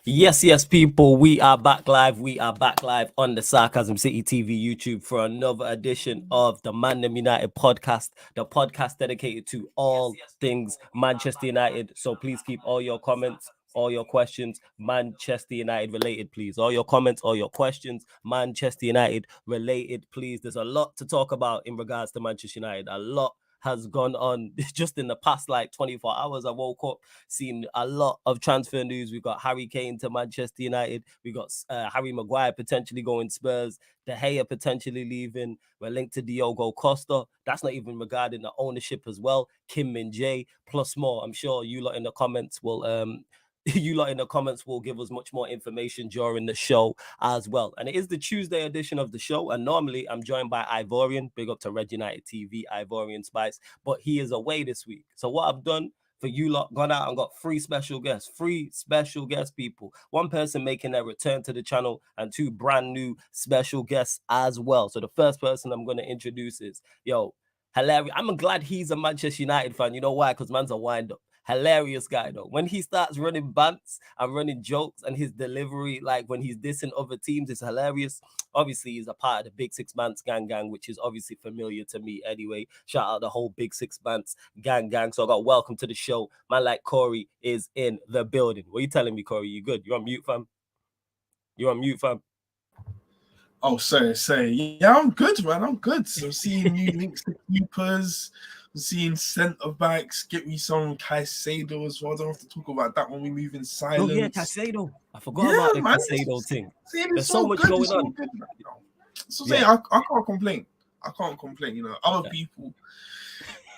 Yes, people. We are back live. We are back live on the Sarcasm City TV YouTube for another edition of the Man Them United podcast, the podcast dedicated to all things Manchester United. So please keep all your comments, all your questions, Manchester United related, please. All your comments, all your questions, Manchester United related, please. There's a lot to talk about in regards to Manchester United. A lot has gone on just in the past like 24 hours. I woke up, seen a lot of transfer news. We've got Harry Kane to Manchester United. We got Harry Maguire potentially going Spurs. De Gea potentially leaving. We're linked to Diogo Costa. That's not even regarding the ownership as well. Kim Min-jae, plus more. I'm sure you lot in the comments will give us much more information during the show as well. And it is the Tuesday edition of the show. And normally I'm joined by Ivorian. Big up to Red United TV, Ivorian Spice. But he is away this week. So what I've done for you lot, gone out and got three special guests, people. One person making their return to the channel and two brand new special guests as well. So the first person I'm going to introduce is, hilarious. I'm glad he's a Manchester United fan. You know why? Because man's a wind-up. Hilarious guy though. When he starts running bants and running jokes and his delivery, like when he's dissing other teams, is hilarious. Obviously, he's a part of the Big Six Bants gang, which is obviously familiar to me anyway. Shout out the whole Big Six Bants gang. So I got welcome to the show. Man like Corey is in the building. What are you telling me, Corey? You good? You're on mute, fam? Oh, sorry. Yeah, I'm good, man. I'm good. So seeing new links to keepers, seeing centre backs, get me some Caicedo as well. I don't have to talk about that when we move in silence. Oh yeah, Caicedo. I forgot about the Caicedo thing. There's so much going on. So I can't complain. You know, other people,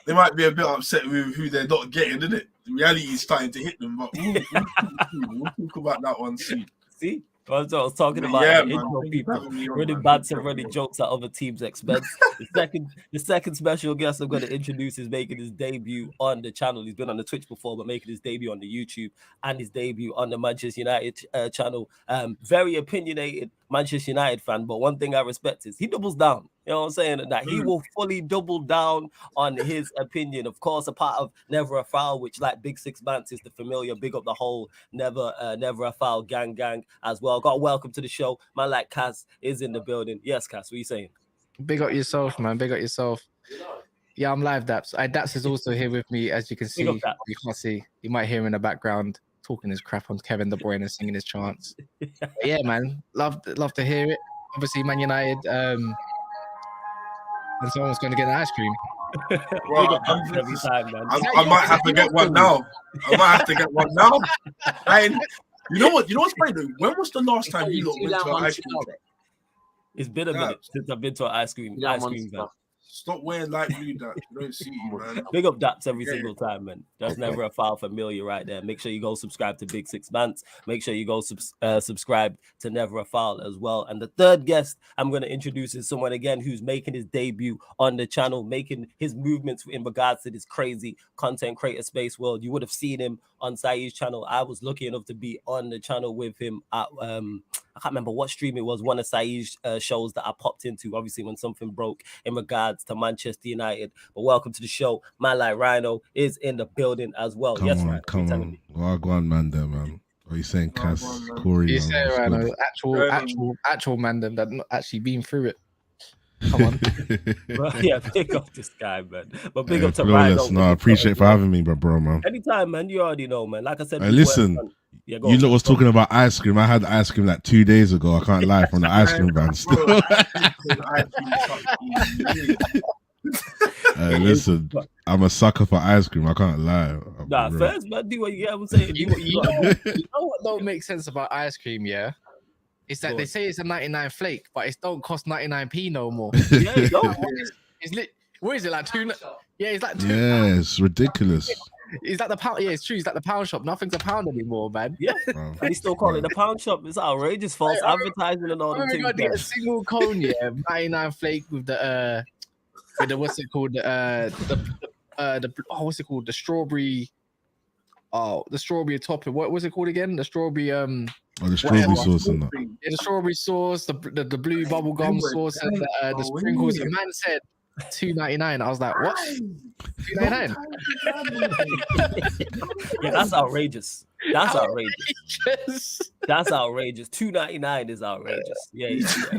they might be a bit upset with who they're not getting, isn't it? The reality is starting to hit them, but we'll talk about that one soon. See? I was talking about people running bants and running jokes at other teams' expense. The second special guest I'm going to introduce is making his debut on the channel. He's been on the Twitch before, but making his debut on the YouTube and his debut on the Manchester United channel. Very opinionated Manchester United fan, but one thing I respect is he doubles down. You know what I'm saying? That he will fully double down on his opinion. Of course, a part of Never a Foul, which like Big Six Bants is the familiar, big up the whole Never a Foul gang as well. Got a welcome to the show. Man like Kaz is in the building. Yes, Kaz, what are you saying? Big up yourself, man. Big up yourself. Yeah, I'm live, Daps. Daps is also here with me, as you can see. You can't see. You might hear him in the background talking his crap on Kevin De Bruyne and singing his chants. Yeah, man. Love to hear it. Obviously, Man United. And someone's going to get an ice cream. Well, I might have to get one now. And you know what's funny though? When was the last time you went to an ice cream shop? It's been a minute since I've been to an ice cream van. Stop wearing light blue, that you don't see you, man. Big up Daps every single time, man. That's Never a Foul familiar right there. Make sure you go subscribe to Big Six Bants. Make sure you go subscribe to Never a Foul as well. And the third guest I'm going to introduce is someone again who's making his debut on the channel, making his movements in regards to this crazy content creator space world. You would have seen him on Saeed's channel. I was lucky enough to be on the channel with him at I can't remember what stream it was, one of Saeed's shows that I popped into, obviously, when something broke in regards to Manchester United. But welcome to the show. Man like Rhino is in the building as well. Come on. Well, go on, man, there, man. What are you saying, Cass? Corey? You say Rhino, actual man, them that not actually been through it. Come on. Yeah, big up this guy, man. But big up to Rhino. No, I appreciate for having me, bro, man. Anytime, man. You already know, man. Like I said, listen. You lot was talking about ice cream. I had ice cream like 2 days ago. I can't lie, from the ice cream van still. Listen, I'm a sucker for ice cream. I can't lie. First, man, do what you get. I'm saying. You know what don't make sense about ice cream, yeah? It's that they say it's a 99 flake, but it don't cost 99p no more. Yeah, it don't. It's lit. What is it, like 2? Yeah, it's like 2. Yeah, it's ridiculous. Is that the pound? Yeah, it's true. It's like the pound shop. Nothing's a pound anymore, man. Yeah, they still call it the pound shop. It's outrageous, false advertising and all the things. I get a single cone, yeah, 99 flake with the what's it called? What's it called? The strawberry. Oh, the strawberry topping. What was it called again? The strawberry. The strawberry sauce and that. Yeah, the strawberry sauce, the blue bubble gum sauce, and the sprinkles. The man said $2.99. I was like, what? $2.99? Yeah, that's outrageous. That's outrageous. That's outrageous. $2.99 is outrageous. Yeah.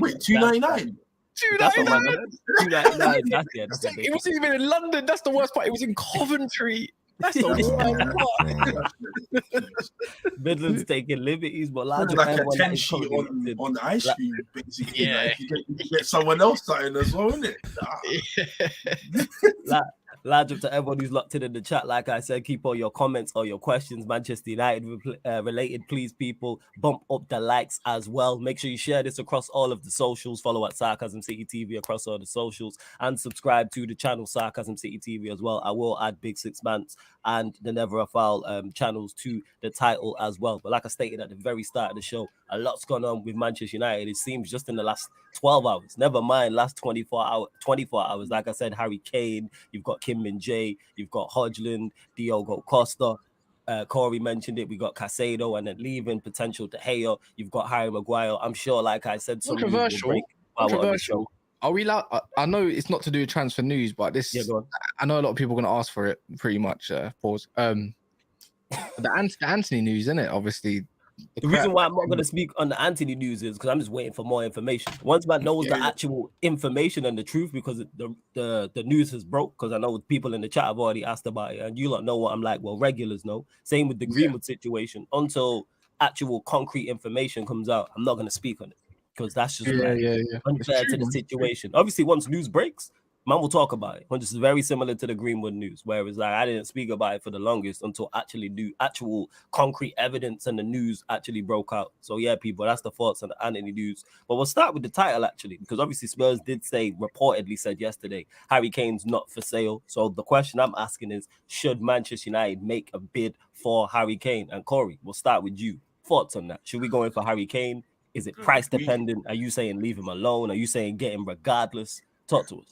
Wait, $2.99. $2.99. That's it wasn't even in London. That's the worst part. It was in Coventry. That's the worst part. Midland's taking liberties, but like a 10 sheet on the ice cream, basically. Yeah. Like you get someone else something as well, isn't it? Large up to everyone who's locked in the chat. Like I said, keep all your comments or your questions Manchester United related. Please, people, bump up the likes as well. Make sure you share this across all of the socials. Follow at Sarcasm City TV across all the socials, and subscribe to the channel Sarcasm City TV as well. I will add Big Six Mans and the Never a Foul channels to the title as well. But like I stated at the very start of the show, a lot's gone on with Manchester United. It seems just in the last 12 hours, never mind last 24 hours. Like I said, Harry Kane, you've got Kim Min-jae, you've got Hodgland, Diogo Costa, Corey mentioned it, we got Casado, and then leaving potential De Gea, you've got Harry Maguire. I'm sure, like I said, some controversial. Are we allowed? I know it's not to do with transfer news, but this, I know a lot of people are going to ask for it pretty much. Pause. The Anthony news, isn't it? Obviously. The reason why I'm not going to speak on the Anthony news is because I'm just waiting for more information. Once man knows the actual information and the truth, because the news has broke, because I know people in the chat have already asked about it, and you lot know what I'm like. Well, regulars know. Same with the Greenwood situation. Until actual concrete information comes out, I'm not going to speak on it, because that's just unfair to the situation. Obviously, once news breaks, man will talk about it. When this is very similar to the Greenwood news, where it was like I didn't speak about it for the longest until actual concrete evidence and the news actually broke out. So yeah, people, that's the thoughts on the Anthony news. But we'll start with the title actually, because obviously Spurs reportedly said yesterday, Harry Kane's not for sale. So the question I'm asking is, should Manchester United make a bid for Harry Kane? And Corey, we'll start with you. Thoughts on that? Should we go in for Harry Kane? Is it price dependent? Are you saying leave him alone? Are you saying get him regardless? Talk to us.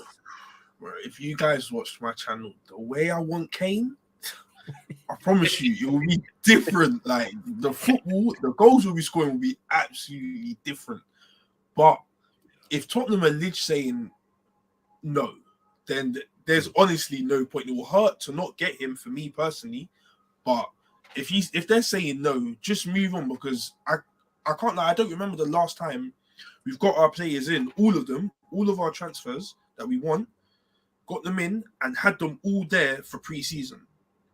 If you guys watched my channel, the way I want Kane, I promise you, it will be different. Like the football, the goals we'll be scoring will be absolutely different. But if Tottenham are legit saying no, then there's honestly no point. It will hurt to not get him for me personally. But if they're saying no, just move on, because I can't lie. I don't remember the last time we've got our players in, all of them, all of our transfers that we want, got them in and had them all there for pre-season.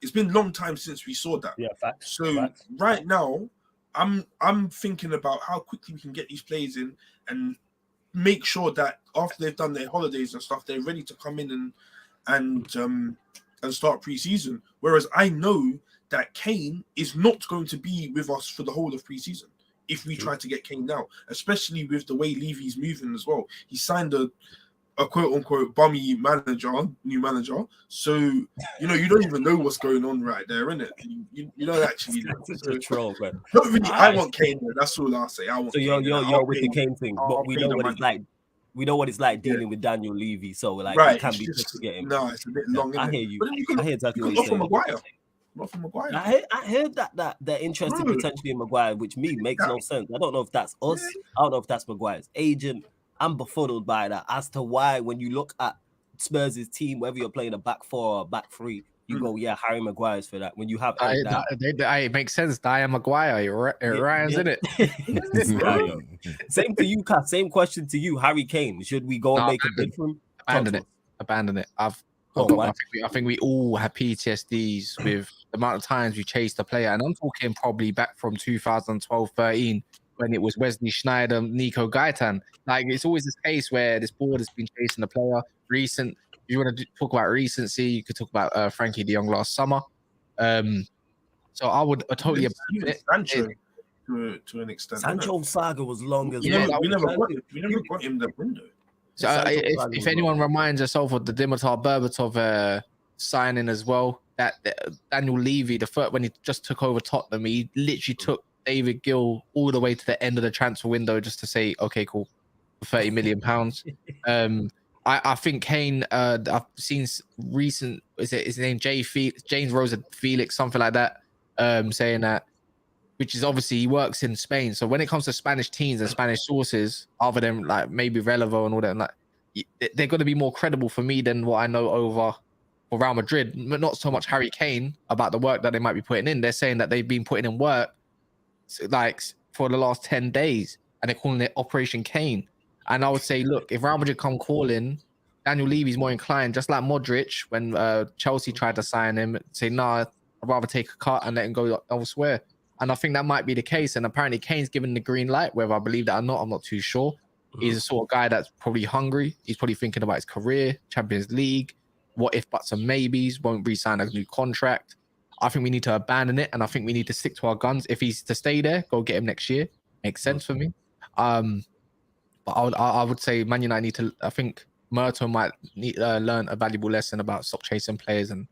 It's been a long time since we saw that. Yeah, facts. So right now, I'm thinking about how quickly we can get these players in and make sure that after they've done their holidays and stuff, they're ready to come in and start pre-season. Whereas I know that Kane is not going to be with us for the whole of pre-season if we try to get Kane now, especially with the way Levy's moving as well. He signed a quote-unquote bummy new manager. So, you don't even know what's going on right there, innit? You don't actually know. So, a troll, man. Not really, I want Kane, man. That's all I'll say. So you're with the Kane thing, but we know what it's like. We know what it's like dealing with Daniel Levy, so like it can be just to get him. No, it's a bit long. I hear you. I hear exactly what you're saying. I heard that they're interested potentially in Maguire, which makes no sense. I don't know if that's us. I don't know if that's Maguire's agent. I'm befuddled by that as to why, when you look at Spurs' team, whether you're playing a back four or back three, you go, Harry Maguire's for that. When you have it makes sense. Diane Maguire, it rhymes, isn't it? Same to you, Kat. Same question to you, Harry Kane. Should we go and make a bid for him? Abandon it. I think we all have PTSDs with the amount of times we chased a player, and I'm talking probably back from 2012-13. when it was Wesley Schneider, Nico Gaitan. Like, it's always this case where this board has been chasing the player. If you want to talk about recency, you could talk about Frankie de Jong last summer. So I would totally abandon it. Sancho, to an extent. Sancho saga was long as well. We never got him the window. So if anyone reminds yourself of the Dimitar Berbatov signing as well, that Daniel Levy, when he just took over Tottenham, he literally took David Gill all the way to the end of the transfer window just to say, okay, cool, for £30 million. I think Kane, I've seen recent, is it his name, James Rosa Felix, something like that, saying that, which is obviously he works in Spain. So when it comes to Spanish teams and Spanish sources, other than like maybe Relevo and all that, like they're going to be more credible for me than what I know over for Real Madrid, but not so much Harry Kane about the work that they might be putting in. They're saying that they've been putting in work like for the last 10 days and they're calling it Operation Kane. And I would say, look, if Real Madrid come calling, Daniel Levy's more inclined, just like Modric, when Chelsea tried to sign him, say, nah, I'd rather take a cut and let him go elsewhere. And I think that might be the case. And apparently Kane's given the green light, whether I believe that or not, I'm not too sure. He's the sort of guy that's probably hungry. He's probably thinking about his career, Champions League, what if buts and maybes, won't re-sign a new contract. I think we need to abandon it, and I think we need to stick to our guns. If he's to stay there, go get him next year. Makes sense for me. But I would say Man United need to, I think Murto might need learn a valuable lesson about stop chasing players and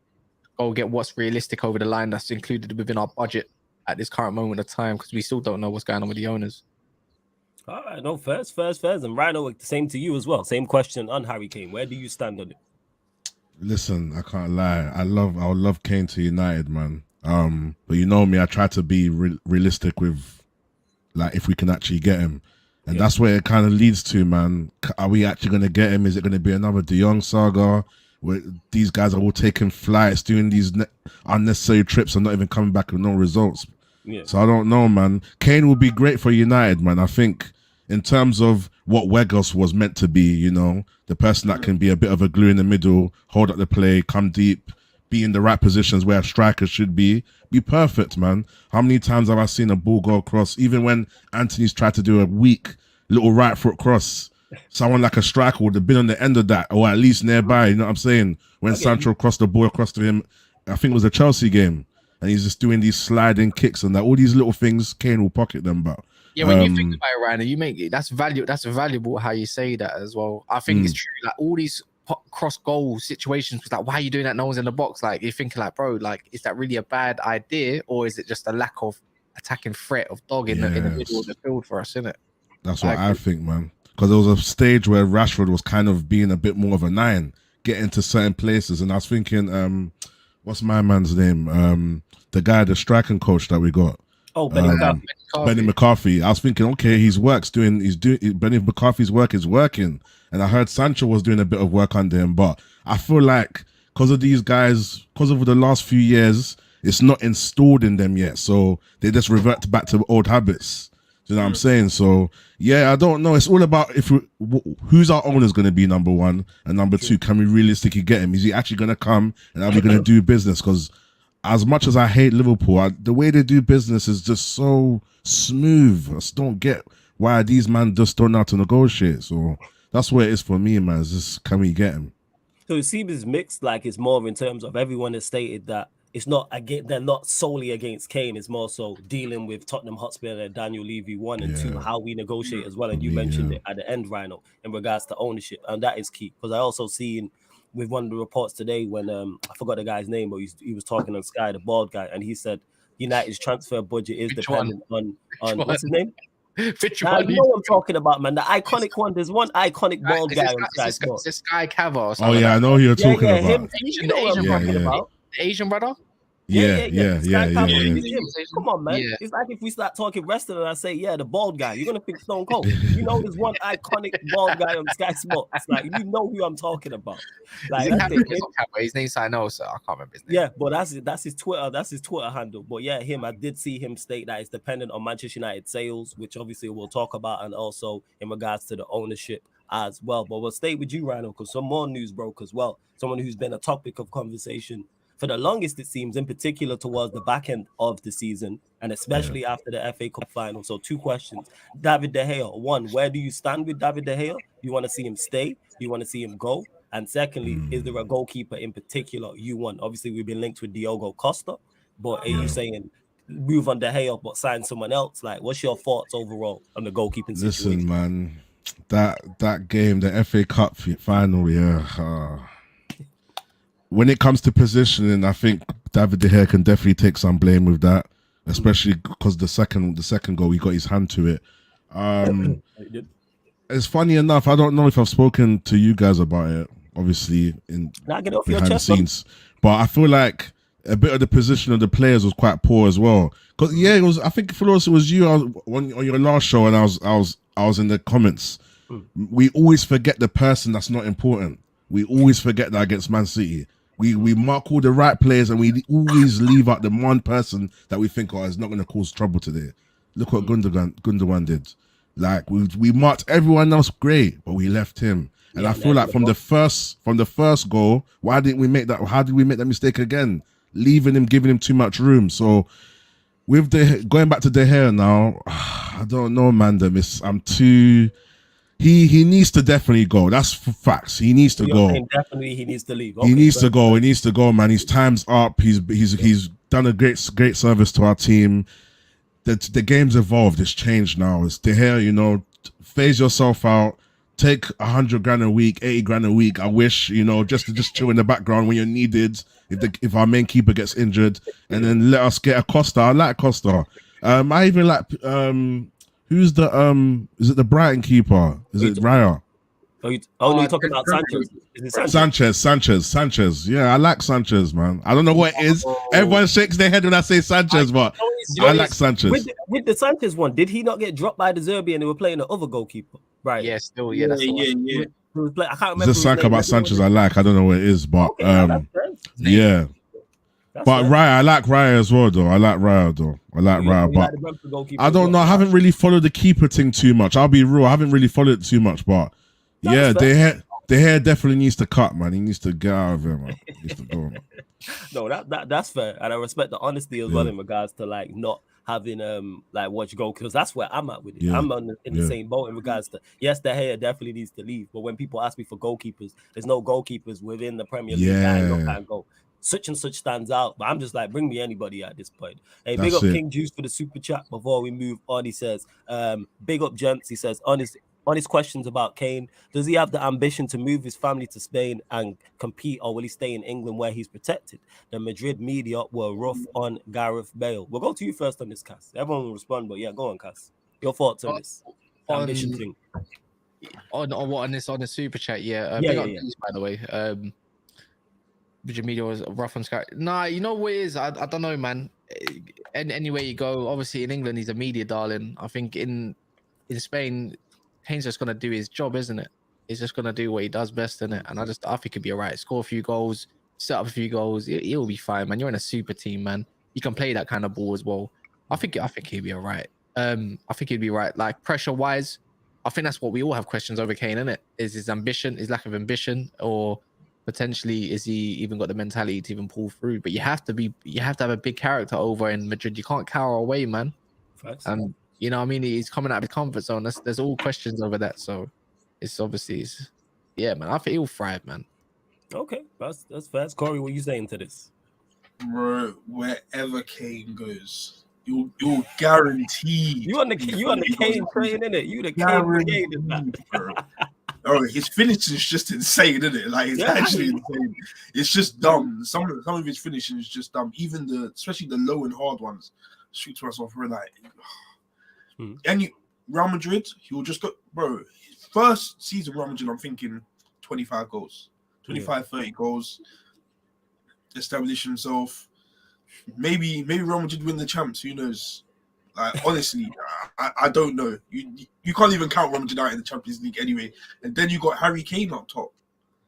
go get what's realistic over the line that's included within our budget at this current moment of time, because we still don't know what's going on with the owners. All right, no, first. And Rhino, same to you as well. Same question on Harry Kane. Where do you stand on it? Listen, I can't lie. I would love Kane to United, man. But you know me, I try to be realistic with, like, if we can actually get him. And that's where it kind of leads to, man. Are we actually going to get him? Is it going to be another De Jong saga where these guys are all taking flights, doing these unnecessary trips and not even coming back with no results? Yeah. So I don't know, man. Kane will be great for United, man. I think in terms of what Weghorst was meant to be, you know, the person that can be a bit of a glue in the middle, hold up the play, come deep, be in the right positions where a striker should be perfect, man. How many times have I seen a ball go across, even when Anthony's tried to do a weak little right foot cross, someone like a striker would have been on the end of that, or at least nearby, you know what I'm saying? When Sancho crossed the ball across to him, I think it was a Chelsea game, and he's just doing these sliding kicks and that, all these little things, Kane will pocket them, but yeah, when you think about it, Ryan, you make it, that's valuable how you say that as well. I think it's true. Like all these cross goal situations, like, why are you doing that? No one's in the box. Like you're thinking, like, bro, like, is that really a bad idea, or is it just a lack of attacking threat of dog in the middle of the field for us, isn't it? That's what I think, man. Because there was a stage where Rashford was kind of being a bit more of a 9, getting to certain places, and I was thinking, what's my man's name? The guy, the striking coach that we got. Oh, Benny McCarthy. I was thinking, okay, Benny McCarthy's work is working. And I heard Sancho was doing a bit of work under him, but I feel like because of these guys, because of the last few years, it's not installed in them yet. So they just revert back to old habits. Do you know what I'm saying? So yeah, I don't know. It's all about who's our owner's going to be, number one, and number two, can we realistically get him? Is he actually going to come, and are we going to do business? Because as much as I hate Liverpool, the way they do business is just so smooth. I just don't get why these men just don't know how to negotiate. So that's where it is for me, man. It's just, can we get him? So it seems mixed. Like, it's more in terms of everyone has stated that it's not against, they're not solely against Kane. It's more so dealing with Tottenham Hotspur and Daniel Levy, 1, and 2, how we negotiate as well. And you mentioned it at the end, Rhino, in regards to ownership, and that is key. Because I also seen with one of the reports today when I forgot the guy's name, but he was talking on Sky, the bald guy, and he said United's transfer budget is dependent on what's his name? You know what I'm talking about, man. The iconic one. There's one iconic bald guy on Sky Sports. It's Sky Cava. Oh yeah, I know who you're talking about. Him, you know what I'm talking about. The Asian brother. Yeah. Come on, man. It's like if we start talking wrestling and I say, the bald guy, you're gonna think Stone Cold. You know, there's one iconic bald guy on Sky Sports. It's like, you know who I'm talking about. Like, his name's I know, so I can't remember his name. Yeah, but that's his Twitter. That's his Twitter handle. But yeah, I did see him state that it's dependent on Manchester United sales, which obviously we'll talk about, and also in regards to the ownership as well. But we'll stay with you, Rhino, because some more news broke as well. Someone who's been a topic of conversation for the longest, it seems, in particular towards the back end of the season, and especially after the FA Cup final. So 2 questions. David De Gea, 1, where do you stand with David De Gea? You want to see him stay? You want to see him go? And secondly, is there a goalkeeper in particular you want? Obviously, we've been linked with Diogo Costa, but are you saying move on De Gea but sign someone else? Like, what's your thoughts overall on the goalkeeping situation? Listen, man, that game, the FA Cup final, when it comes to positioning, I think David De Gea can definitely take some blame with that, especially because the second goal, he got his hand to it. It's funny enough, I don't know if I've spoken to you guys about it, obviously, behind the scenes, but I feel like a bit of the position of the players was quite poor as well. Because it was. I think for us, it was you on your last show, and I was in the comments. We always forget the person that's not important. We always forget that against Man City. We mark all the right players, and we always leave out the one person that we think, is not going to cause trouble today. Look what Gundogan did. Like we marked everyone else great, but we left him. And I feel like from the first goal, why didn't we make that? How did we make that mistake again? Leaving him, giving him too much room. So with going back to De Gea now, I don't know, man. I'm too. He needs to definitely go. That's facts. He needs to go. Definitely, he needs to leave. Okay, he needs to go. He needs to go, man. His time's up. He's done a great service to our team. The game's evolved. It's changed now. It's De Gea, phase yourself out. Take 100 grand a week, 80 grand a week. I wish, just to chill in the background when you're needed. If our main keeper gets injured, and then let us get a Costa. I like Costa. I even like who's the is it the Brighton keeper? Is it Raya? You're talking about Sanchez. Is it Sanchez. Yeah, I like Sanchez, man. I don't know what it is. Everyone shakes their head when I say Sanchez, but I like Sanchez. With the Sanchez one, did he not get dropped by the Zerbi and they were playing the other goalkeeper? Right. Yeah, still, yeah. That's yeah. I can't remember. There's something about Sanchez I like. I don't know what it is, but yeah. But Raya, I like Raya as well, though. I like Raya, but I don't know. I haven't really followed the keeper thing too much. I'll be real. I haven't really followed it too much, but yeah, De Gea definitely needs to cut, man. He needs to get out of here, man. He needs to go, man. No, that's fair, and I respect the honesty as well in regards to not having watch go, because that's where I'm at with it. I'm in the same boat in regards to yes, De Gea definitely needs to leave, but when people ask me for goalkeepers, there's no goalkeepers within the Premier League that can go. Such and such stands out, but I'm just like, bring me anybody at this point. Hey, big up King Juice for the super chat before we move on. He says, big up gents. He says, on his questions about Kane, does he have the ambition to move his family to Spain and compete, or will he stay in England where he's protected? The Madrid media were rough on Gareth Bale. We'll go to you first on this, Cass. Everyone will respond, but yeah, go on, Cass. Your thoughts on this ambition thing? On the super chat, by the way. Madrid media was rough on Sky. Nah, you know what it is? I don't know, man. And anywhere you go, obviously in England, he's a media darling. I think in Spain, Kane's just gonna do his job, isn't it? He's just gonna do what he does best, isn't it? And I think he'll be alright. Score a few goals, set up a few goals. He'll be fine, man. You're in a super team, man. You can play that kind of ball as well. I think he'll be alright. I think he'll be right. Like pressure wise, I think that's what we all have questions over Kane, isn't it? Is his ambition, his lack of ambition, or potentially is he even got the mentality to even pull through? But you have to have a big character over in Madrid. You can't cower away, man. Facts. And you know what I mean? He's coming out of his comfort zone. There's all questions over that. So it's obviously, man, I think he'll thrive, man. Okay, that's fast. Corey, what are you saying to this? Bro, wherever Kane goes, you're guaranteed. You on the Kane train, innit? You the Kane in that. Oh, his finishing is just insane, isn't it? Like, it's actually insane. It's just dumb. Some of his finishing is just dumb. Even especially the low and hard ones. Shoot to myself, we're like, and Real Madrid, he'll just go, bro. His first season, Real Madrid, I'm thinking 25 goals, 30 goals. Establish himself. Maybe Real Madrid win the champs. Who knows? Like, honestly, I don't know. You can't even count Real Madrid out in the Champions League anyway. And then you got Harry Kane up top,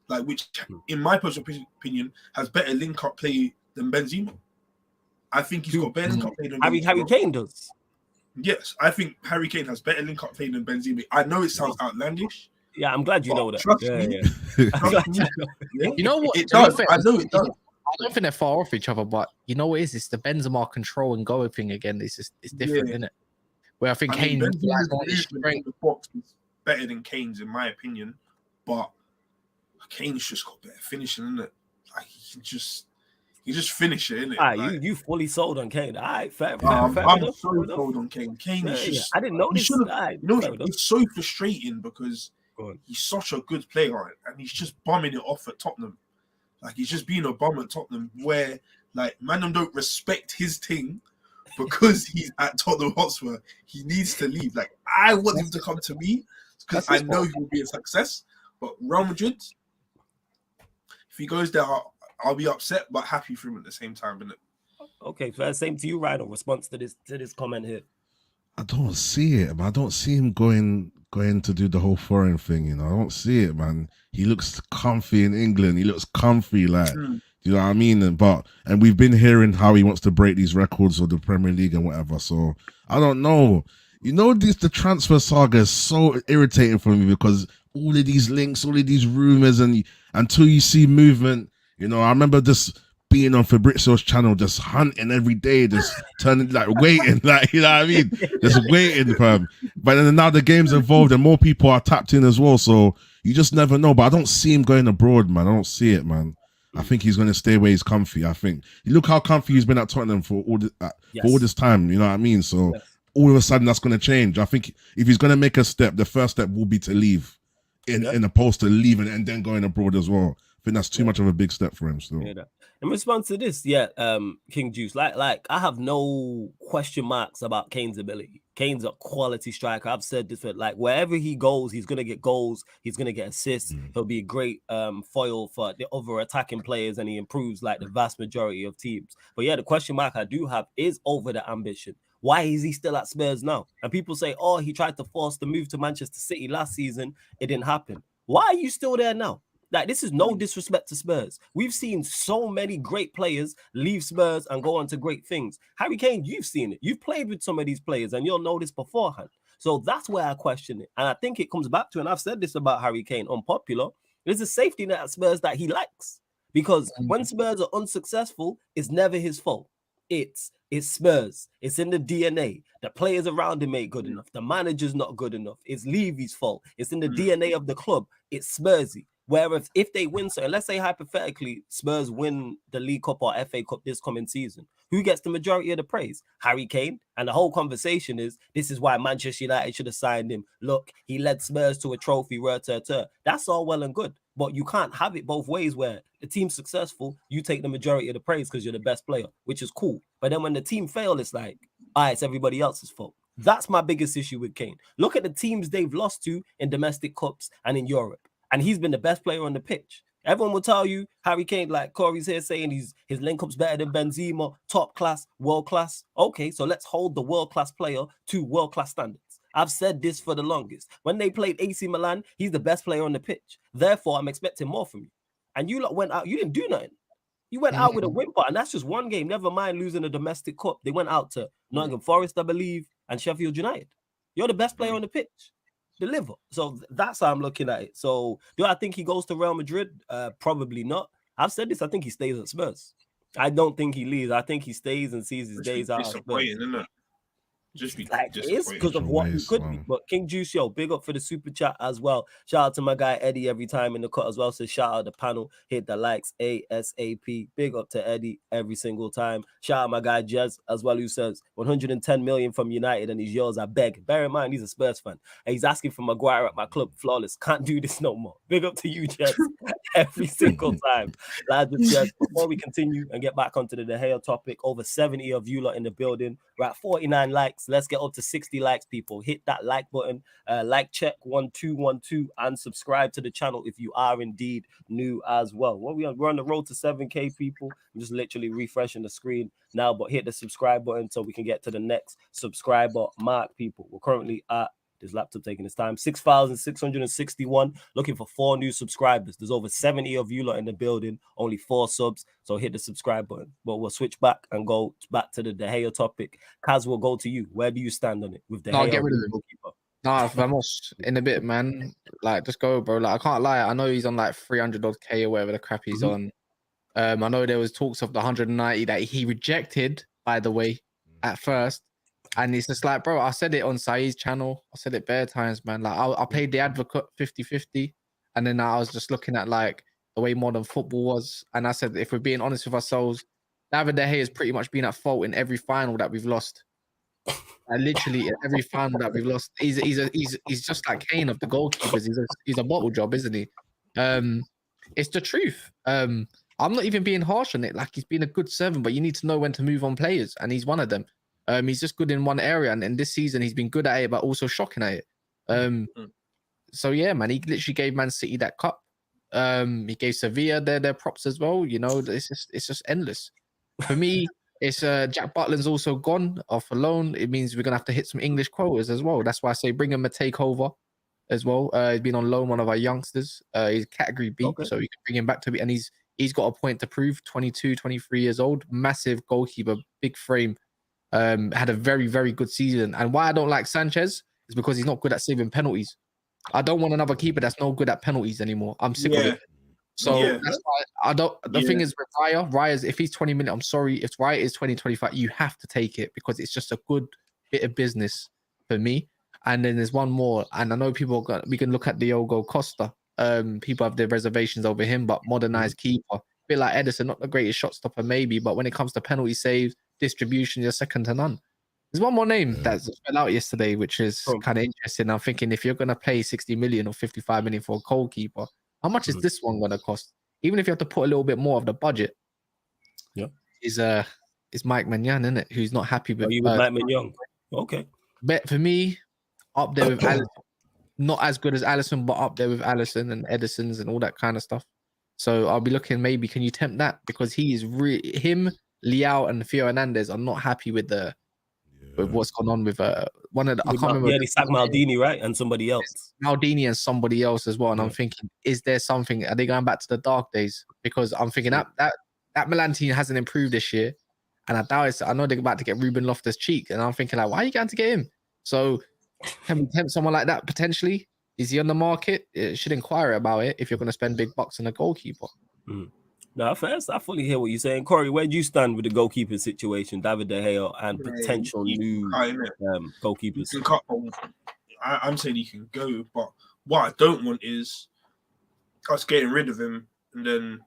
like, which, in my personal opinion, has better link-up play than Benzema. I think he's got better link-up play than Benzema. Harry Kane does. Yes, I think Harry Kane has better link-up play than Benzema. I know it sounds outlandish. Yeah, I'm glad you know that. Trust me. You know what? It does. I know it does. I don't think they're far off each other, but you know what it is? It's the Benzema control and goal thing again. It's different, isn't it? Where I think Kane the box is better than Kane's, in my opinion, but Kane's just got better finishing, isn't it? Like, he just finish it, innit? Like, you fully sold on Kane. All right, fair I'm enough. so sold on Kane. Kane is just. I didn't know this. It's so frustrating because he's such a good player and he's just bumming it off at Tottenham. Like, he's just being a bum at Tottenham where, like, man don't respect his team because he's at Tottenham Hotspur. He needs to leave. Like, I want him to come to me because I know he will be a success. But Real Madrid, if he goes there, I'll be upset but happy for him at the same time, innit? Okay, fair. Same to you, Rhino. Response to this comment here. I don't see it, man. I don't see him going to do the whole foreign thing, you know. I don't see it, man. He looks comfy in England. He looks comfy, like Do you know what I mean? And we've been hearing how he wants to break these records of the Premier League and whatever. So I don't know. You know, the transfer saga is so irritating for me because all of these links, all of these rumors, and until you see movement, you know, I remember just being on Fabrizio's channel, just hunting every day, just turning like waiting, like, you know what I mean? Just waiting for him. But then now the game's evolved and more people are tapped in as well. So you just never know. But I don't see him going abroad, man. I don't see it, man. I think he's going to stay where he's comfy. I think you look how comfy he's been at Tottenham for all this time. You know what I mean? So all of a sudden that's going to change. I think if he's going to make a step, the first step will be to leave, in opposed to leaving and then going abroad as well. I think that's too much of a big step for him still. In response to this, King Juice, like I have no question marks about Kane's ability. Kane's a quality striker. I've said this, like wherever he goes, he's gonna get goals, he's gonna get assists. He'll be a great foil for the other attacking players, and he improves like the vast majority of teams. But yeah, the question mark I do have is over the ambition. Why is he still at Spurs now? And people say, oh, he tried to force the move to Manchester City last season. It didn't happen. Why are you still there now? Like, this is no disrespect to Spurs. We've seen so many great players leave Spurs and go on to great things. Harry Kane, you've seen it. You've played with some of these players and you'll know this beforehand. So that's where I question it. And I think it comes back to, and I've said this about Harry Kane, unpopular, there's a safety net at Spurs that he likes. Because when Spurs are unsuccessful, it's never his fault. It's Spurs. It's in the DNA. The players around him ain't good enough. The manager's not good enough. It's Levy's fault. It's in the DNA of the club. It's Spursy. Whereas if they win, so let's say hypothetically Spurs win the League Cup or FA Cup this coming season, who gets the majority of the praise? Harry Kane. And the whole conversation is, this is why Manchester United should have signed him. Look, he led Spurs to a trophy. That's all well and good. But you can't have it both ways where the team's successful, you take the majority of the praise because you're the best player, which is cool. But then when the team fail, it's like, all right, it's everybody else's fault. That's my biggest issue with Kane. Look at the teams they've lost to in domestic cups and in Europe. And he's been the best player on the pitch. Everyone will tell you Harry Kane, like Corey's here saying his link-up's better than Benzema, top class, world class. Okay, so let's hold the world class player to world class standards. I've said this for the longest. When they played AC Milan, he's the best player on the pitch. Therefore, I'm expecting more from you. And you lot went out, you didn't do nothing. You went out with a whimper, and that's just one game. Never mind losing a domestic cup. They went out to Nottingham Forest, I believe, and Sheffield United. You're the best player on the pitch. Deliver. So that's how I'm looking at it. So do I think he goes to Real Madrid? Probably not. I've said this. I think he stays at Spurs. I don't think he leaves. I think he stays and sees his days out. It's because of what he could be. But King Juice, yo, big up for the super chat as well. Shout out to my guy Eddie every time in the cut as well. So shout out the panel, hit the likes ASAP. Big up to Eddie every single time. Shout out my guy Jez as well, who says 110 million from United and he's yours. I beg. Bear in mind he's a Spurs fan and he's asking for Maguire at my club. Flawless. Can't do this no more. Big up to you, Jez, every single time. Lads with Jez. Before we continue and get back onto the De Gea topic, over 70 of you lot in the building. We're at 49 likes. Let's get up to 60 likes, people. Hit that like button, like check 1212, and subscribe to the channel if you are indeed new as well. We're on the road to 7K, people. I'm just literally refreshing the screen now, but hit the subscribe button so we can get to the next subscriber mark, people. We're currently at, this laptop taking its time, 6,661, looking for 4 new subscribers. There's over 70 of you lot in the building, only 4 subs, so hit the subscribe button. But we'll switch back and go back to the De Gea topic. Kaz, will go to you. Where do you stand on it with De Gea? No, get rid of him. Nah, Vamos in a bit, man. Like, just go, bro. Like, I can't lie. I know he's on like 300 odd K or whatever the crap he's on. I know there was talks of the 190 that he rejected, by the way, at first. And it's just like, bro, I said it on Saeed's channel. I said it bare times, man. Like, I played the advocate 50-50. And then I was just looking at, like, the way modern football was. And I said, if we're being honest with ourselves, David De Gea has pretty much been at fault in every final that we've lost. Literally, in every final that we've lost. He's just like Kane of the goalkeepers. He's a bottle job, isn't he? It's the truth. I'm not even being harsh on it. Like, he's been a good servant, but you need to know when to move on players. And he's one of them. He's just good in one area, and in this season he's been good at it, but also shocking at it. So yeah, man, he literally gave Man City that cup. He gave Sevilla their props as well. You know, it's just endless. For me, it's Jack Butland's also gone off alone. It means we're gonna have to hit some English quotas as well. That's why I say bring him a takeover as well. He's been on loan, one of our youngsters. He's category B, so we can bring him back to be, and he's He's got a point to prove. 22, 23 years old, massive goalkeeper, big frame. Had a very, very good season. And why I don't like Sanchez is because he's not good at saving penalties. I don't want another keeper that's no good at penalties anymore. I'm sick of it. So that's why I don't. The thing is with Raya's, if he's 20 minutes, I'm sorry. If Raya is 20-25, you have to take it because it's just a good bit of business for me. And then there's one more, and I know we can look at Diogo Costa. People have their reservations over him, but modernized keeper, a bit like Edison, not the greatest shot stopper maybe, but when it comes to penalty saves, distribution, you're second to none. There's one more name that fell out yesterday, which is kind of interesting. I'm thinking if you're going to pay 60 million or 55 million for a goalkeeper, how much is this one going to cost? Even if you have to put a little bit more of the budget, is Mike Maignan, isn't it? Who's not happy with Mike Maignan. Okay. Bet for me, up there with Alisson. Not as good as Alisson, but up there with Alisson and Edison's and all that kind of stuff. So I'll be looking, maybe can you tempt that? Because he is him, Leao and Theo Hernandez are not happy with what's gone on with one of the, I can't remember. Yeah, they sacked Maldini, right? And somebody else. Maldini and somebody else as well. And I'm thinking, is there something? Are they going back to the dark days? Because I'm thinking that Milan team hasn't improved this year. And I doubt it. I know they're about to get Ruben Loftus-Cheek. And I'm thinking, like, why are you going to get him? So can we tempt someone like that potentially? Is he on the market? It should inquire about it if you're going to spend big bucks on a goalkeeper. No, first, I fully hear what you're saying. Corey, where do you stand with the goalkeeper situation, David De Gea, and potential new goalkeepers? I'm saying he can go, but what I don't want is us getting rid of him and then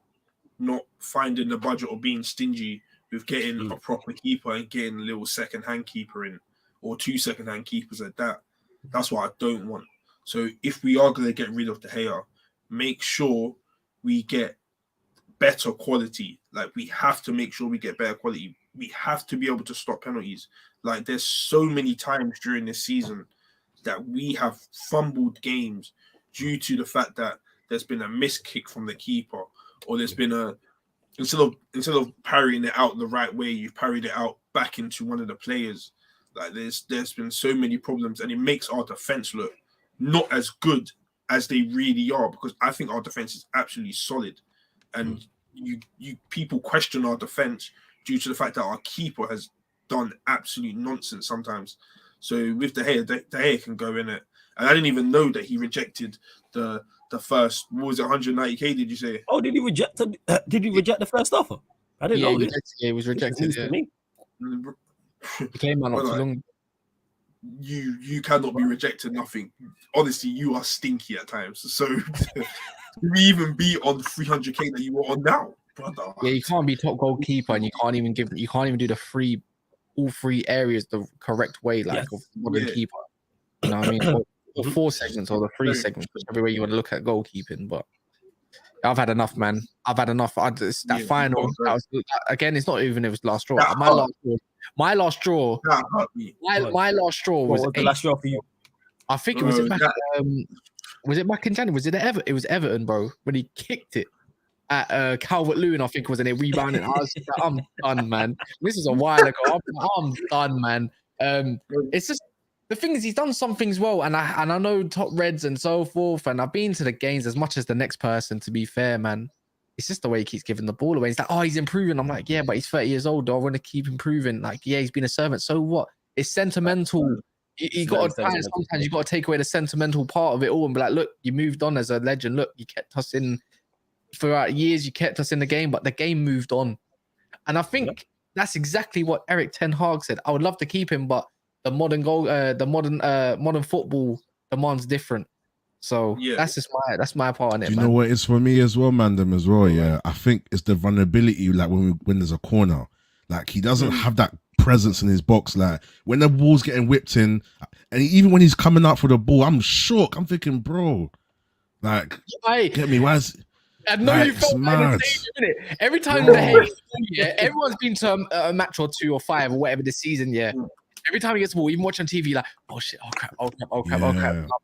not finding the budget or being stingy with getting a proper keeper and getting a little second-hand keeper in, or 2 second-hand keepers at that. That's what I don't want. So if we are going to get rid of De Gea, make sure we get better quality. Like, we have to make sure we get better quality. We have to be able to stop penalties. Like, there's so many times during this season that we have fumbled games due to the fact that there's been a missed kick from the keeper, or there's been instead of parrying it out the right way, you've parried it out back into one of the players. Like, there's been so many problems, and it makes our defense look not as good as they really are, because I think our defense is absolutely solid. And you people question our defense due to the fact that our keeper has done absolute nonsense sometimes. So with De Gea can go in it. And I didn't even know that he rejected the first, what was it, 190k, did you say? Oh, did he reject the first offer? I didn't know this. Yeah, it was rejected. To me. He came out not too long. You cannot be rejected nothing. Honestly, you are stinky at times. So we even be on 300k that you were on now, brother. Yeah, you can't be top goalkeeper and you can't even do all 3 areas the correct way, like a modern keeper. You know what I mean? Or 4 segments or the 3 segments, every way you want to look at goalkeeping. But I've had enough, man. I've had enough. Final, again, it's not even if it's last straw. My last straw was the last straw for you. I think it was back in January. It was Everton, bro, when he kicked it at Calvert-Lewin, I think it was, and it rebounded. I'm done, man. This is a while ago. I'm done, man. It's just the thing is, he's done some things well, and I know top Reds and so forth, and I've been to the games as much as the next person, to be fair, man. It's just the way he keeps giving the ball away. He's like, oh, he's improving. I'm like, yeah, but he's 30 years old. Do I want to keep improving? Like, yeah, he's been a servant. So what? It's sentimental. You got to sometimes you got to take away the sentimental part of it all and be like, look, you moved on as a legend. Look, you kept us in throughout years. You kept us in the game, but the game moved on. And I think that's exactly what Erik ten Hag said. I would love to keep him, but the modern football demands different. So that's my part on it. Do you know what it's for me as well, Mandem, as well? Yeah, I think it's the vulnerability. Like when there's a corner, like he doesn't have that presence in his box. Like when the ball's getting whipped in, and even when he's coming out for the ball, I'm shook. I'm thinking, bro, like, get me? Why is? I know you felt like the same minute. Every time everyone's been to a match or 2 or 5 or whatever this season. Yeah. Every time he gets the ball, even watching on TV, like, oh shit, oh crap,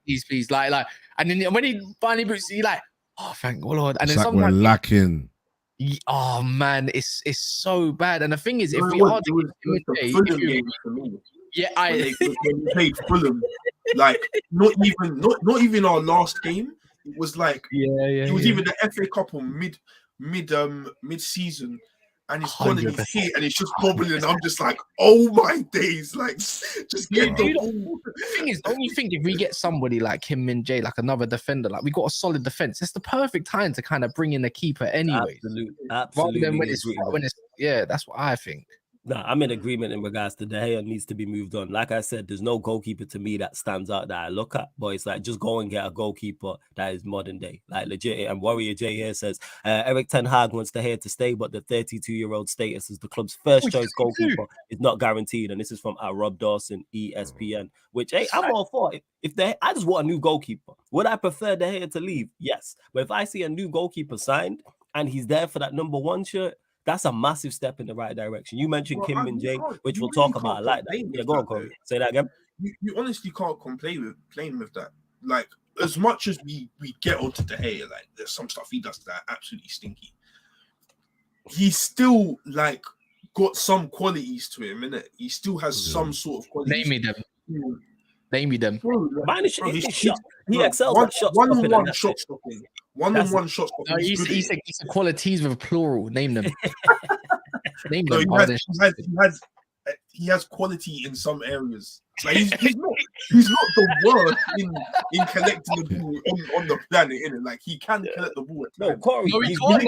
please, like, and then when he finally boots, he like, oh thank Lord, and then like we're lacking. Oh man, it's so bad. And the thing is, if we are to imitate, when we played Fulham, like not even our last game, it was like it was even the FA Cup or mid. mid season, and it's gone and 100%. it's hit and it's just bobbling. I'm just like, oh my days, like just get the ball. The thing is, don't you think if we get somebody like Kim Min Jae, like another defender, like we got a solid defense, it's the perfect time to kind of bring in a keeper anyway. Absolutely. Rather than when it's yeah, that's what I think. Nah, I'm in agreement in regards to De Gea needs to be moved on. Like I said, there's no goalkeeper to me that stands out that I look at, but it's like just go and get a goalkeeper that is modern day. Like legit, and Warrior J here says Eric Ten Hag wants De Gea to stay, but the 32-year-old status as the club's first choice goalkeeper is not guaranteed. And this is from Rob Dawson, ESPN, which I'm all for it. I just want a new goalkeeper. Would I prefer De Gea to leave? Yes. But if I see a new goalkeeper signed and he's there for that number 1 shirt, that's a massive step in the right direction. You mentioned Kim Min Jae, which we'll talk about. I like that. Yeah, go on, Corey. Say that again. You honestly can't complain with that. Like, as much as we get onto De Gea, like there's some stuff he does that are absolutely stinky. He's still like got some qualities to him, innit? He still has some sort of qualities. Name me them. Name me them. Mine is shot. He excels at shot stopping. One-on-one shot stopping. One-on-one shot stopping. No, he said qualities with a plural. Name them. Name no, them. He has quality in some areas. Like he's not the worst in collecting the ball on the planet, innit? Like he can collect the ball. No, Corey, he can't.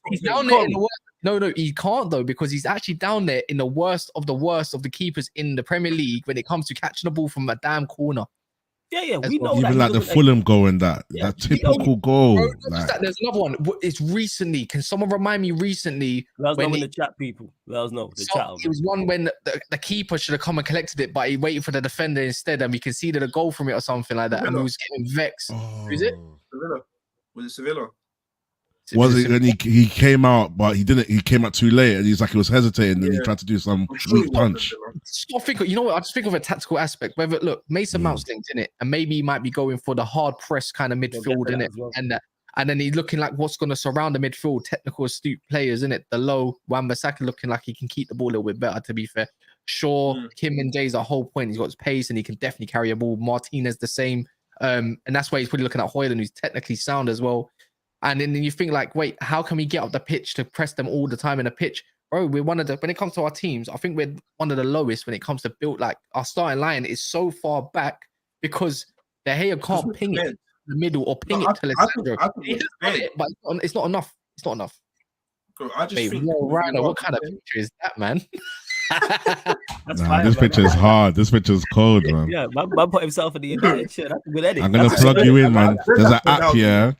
He's down there in the worst. No, he can't though, because he's actually down there in the worst of the keepers in the Premier League when it comes to catching the ball from a damn corner. Yeah, we know even like the Fulham goal and that typical goal. Bro, there's another one. It's recently. Can someone remind me recently? Let us know in the chat, people. Let us know. It was one when the keeper should have come and collected it, but he waited for the defender instead, and we conceded a goal from it or something like that. Sevilla. And we was getting vexed. Who's it? Sevilla. Was it Sevilla? Was it when he came out, but he didn't? He came out too late, and he was hesitating, and he tried to do some weak punch. You know what? I just think of a tactical aspect. Whether look, Mason Mount's linked in it, and maybe he might be going for the hard press kind of midfield in it, well. and then he's looking like what's going to surround the midfield, technical astute players in it. The low Wan-Bissaka looking like he can keep the ball a little bit better. To be fair, Kim Min Jae's the whole point. He's got his pace, and he can definitely carry a ball. Martinez the same, and that's why he's probably looking at Højlund, who's technically sound as well. And then you think like, wait, how can we get up the pitch to press them all the time in a pitch? Bro, we're when it comes to our teams, I think we're one of the lowest when it comes to build. Like our starting line is so far back because De Gea can't ping it in the middle or ping it to Alessandro. He does it, but it's not enough. It's not enough. Bro, I just think Rhino, what kind of picture is that, man? This picture is hard. This picture is cold, man. Yeah, man put himself in the United shirt. That's a good edit. I'm gonna plug you in, man. There's an app here.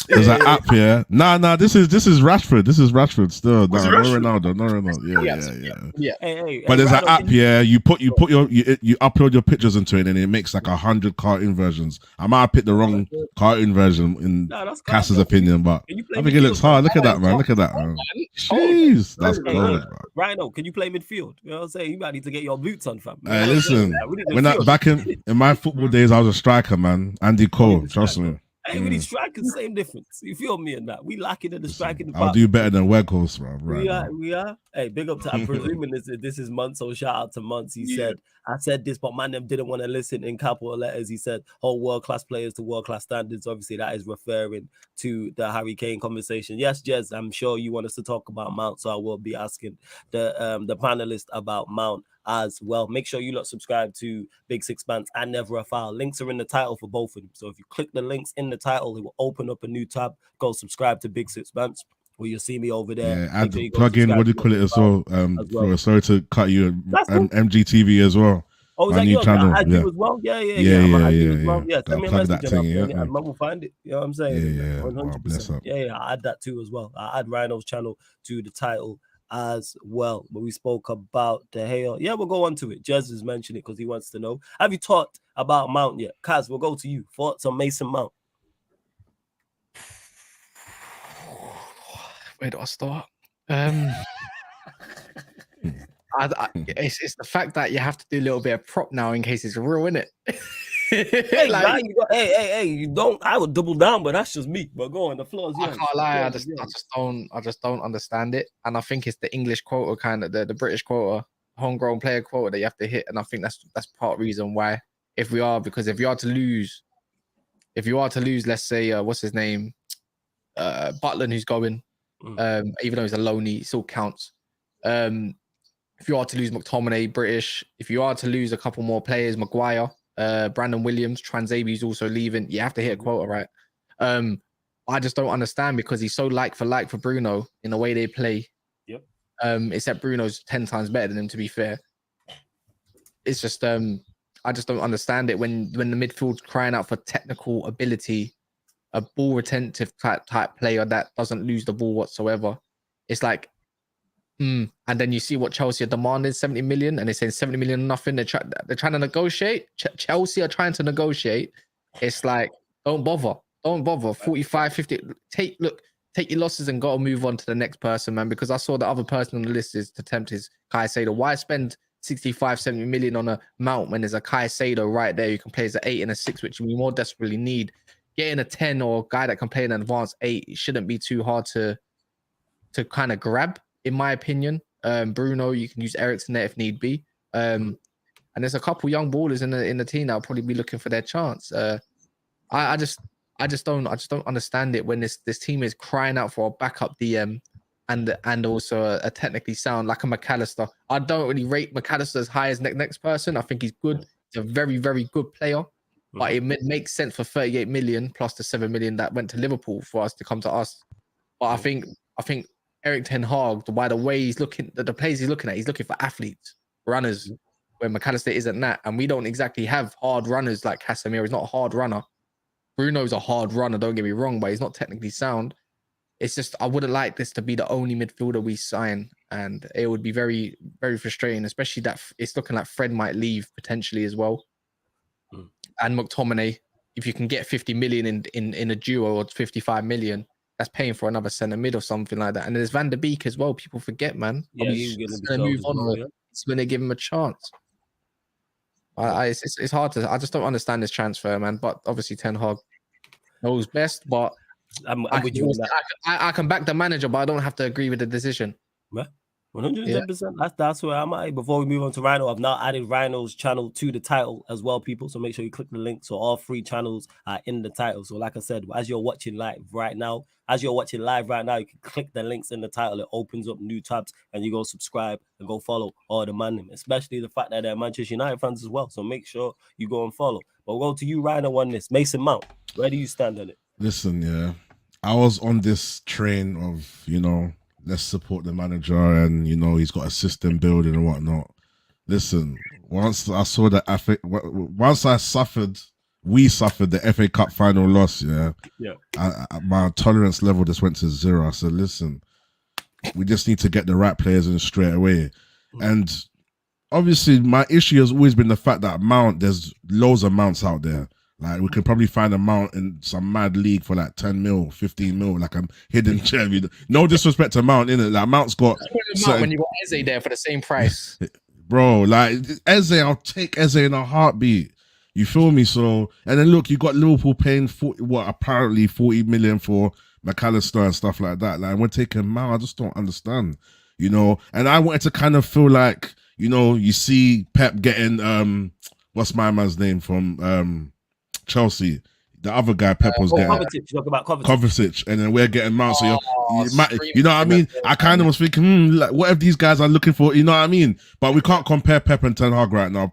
There's an app here. Nah. This is Rashford. This is Rashford still. No Ronaldo. Yeah. Hey, but there's an app here. You upload your pictures into it, and it makes like 100 cartoon versions. I might have picked the wrong cartoon version in Cass's opinion, but I think it looks hard. Look at that, man. Jeez, that's cold, bro. Rhino, can you play midfield? You know what I'm saying? You might need to get your boots on, fam. Hey, listen. Back in my football days, I was a striker, man. Andy Cole, trust me. Hey, with these strikers, same difference. You feel me in that? We lacking in the striking. I'll do better than Weghorst, bro. Right, we are. Hey, big up to. I'm presuming this is Muntz. So shout out to Muntz. He said, "I said this, but man, them didn't want to listen." In capital letters, he said, "Whole world class players to world class standards." Obviously, that is referring to the Harry Kane conversation. Yes, Jez, I'm sure you want us to talk about Mount, so I will be asking the panelist about Mount as well. Make sure you lot subscribe to Big Six Bands and Never a Foul. Links are in the title for both of them. So if you click the links in the title, it will open up a new tab. Go subscribe to Big Six Bands. Well, you'll see me over there. Yeah, add plug in. What do you call it as well? Sorry to cut you. MGTV as well. Oh, is that your channel? You as well? Yeah. Send me a message. I will find it. You know what I'm saying? Yeah. 100%. Yeah. I add that too as well. I add Rhino's channel to the title as well. But we spoke about De Gea. Yeah, we'll go on to it. Jez has mentioned it because he wants to know. Have you thought about Mount yet? Kaz, we'll go to you. Thoughts on Mason Mount? Where do I start? It's the fact that you have to do a little bit of prop now in case it's real, isn't it? Hey, you don't. I would double down, but that's just me. But go on, the floor is yours. I can't lie. I just don't understand it, and I think it's the English quota, kind of the British quota, homegrown player quota that you have to hit, and I think that's part reason why. Because if you are to lose, let's say what's his name, Butland, who's going. Even though he's a loanee, it still counts. If you are to lose McTominay, British. If you are to lose a couple more players, Maguire, Brandon Williams, Transabi's also leaving. You have to hit a quota, right? I just don't understand because he's so like for Bruno in the way they play. Yep. Except Bruno's 10 times better than him, to be fair. It's just I just don't understand it when the midfield's crying out for technical ability, a ball retentive type player that doesn't lose the ball whatsoever. It's like, and then you see what Chelsea are demanding, 70 million, and they're saying 70 million nothing. They're trying to negotiate. Chelsea are trying to negotiate. It's like, don't bother. 45, 50. Take your losses and got to move on to the next person, man. Because I saw the other person on the list is to tempt his Caicedo. Why spend 65, 70 million on a Mount when there's a Caicedo right there? You can play as an 8 and a 6, which we more desperately need. Getting a 10 or a guy that can play an advanced 8, it shouldn't be too hard to kind of grab, in my opinion. Bruno, you can use Eriksen there if need be. And there's a couple young ballers in the team that'll probably be looking for their chance. I just don't understand it when this team is crying out for a backup DM and also a technically sound like a McAllister. I don't really rate McAllister as high as next person. I think he's good. He's a very, very good player. But it makes sense for 38 million plus the 7 million that went to Liverpool for us to come to us. But I think Erik ten Hag, by the way he's looking, the players he's looking at, he's looking for athletes, runners, where McAllister isn't that. And we don't exactly have hard runners like Casemiro. He's not a hard runner. Bruno's a hard runner, don't get me wrong, but he's not technically sound. It's just, I wouldn't like this to be the only midfielder we sign. And it would be very, very frustrating, especially that it's looking like Fred might leave potentially as well. And McTominay, if you can get 50 million in a duo or 55 million, that's paying for another centre mid or something like that. And there's Van der Beek as well. People forget, man. Yeah, he's going to move on. It's when they give him a chance. It's hard to. I just don't understand this transfer, man. But obviously, Ten Hag knows best. But I can back the manager, but I don't have to agree with the decision. Yeah. 110%. That's where I'm at. Before we move on to Rhino, I've now added Rhino's channel to the title as well, people. So make sure you click the link. So all 3 channels are in the title. So like I said, as you're watching live right now, you can click the links in the title. It opens up new tabs and you go subscribe and go follow all the man, especially the fact that they're Manchester United fans as well. So make sure you go and follow. But we'll go to you, Rhino, on this. Mason Mount, where do you stand on it? Listen, yeah, I was on this train of, let's support the manager and, he's got a system building and whatnot. Listen, once I saw that, we suffered the FA Cup final loss, my tolerance level just went to 0. I said, listen, we just need to get the right players in straight away. And obviously, my issue has always been the fact that Mount, there's loads of Mounts out there. Like, we could probably find a Mount in some mad league for like 10 mil, 15 mil, like a hidden gem. No disrespect to Mount, innit? Like, Mount's got... when you got Eze there for the same price. Bro, like, Eze, I'll take Eze in a heartbeat. You feel me? So, and then look, you got Liverpool paying apparently 40 million for McAllister and stuff like that. Like, we're taking Mount, I just don't understand, And I wanted to kind of feel like, you see Pep getting, what's my man's name from... Chelsea, the other guy Pep was getting Kovacic, and then we're getting Mount. So you know what I mean? I kind of was thinking, like, what if these guys are looking for? You know what I mean? But we can't compare Pep and Ten Hag right now.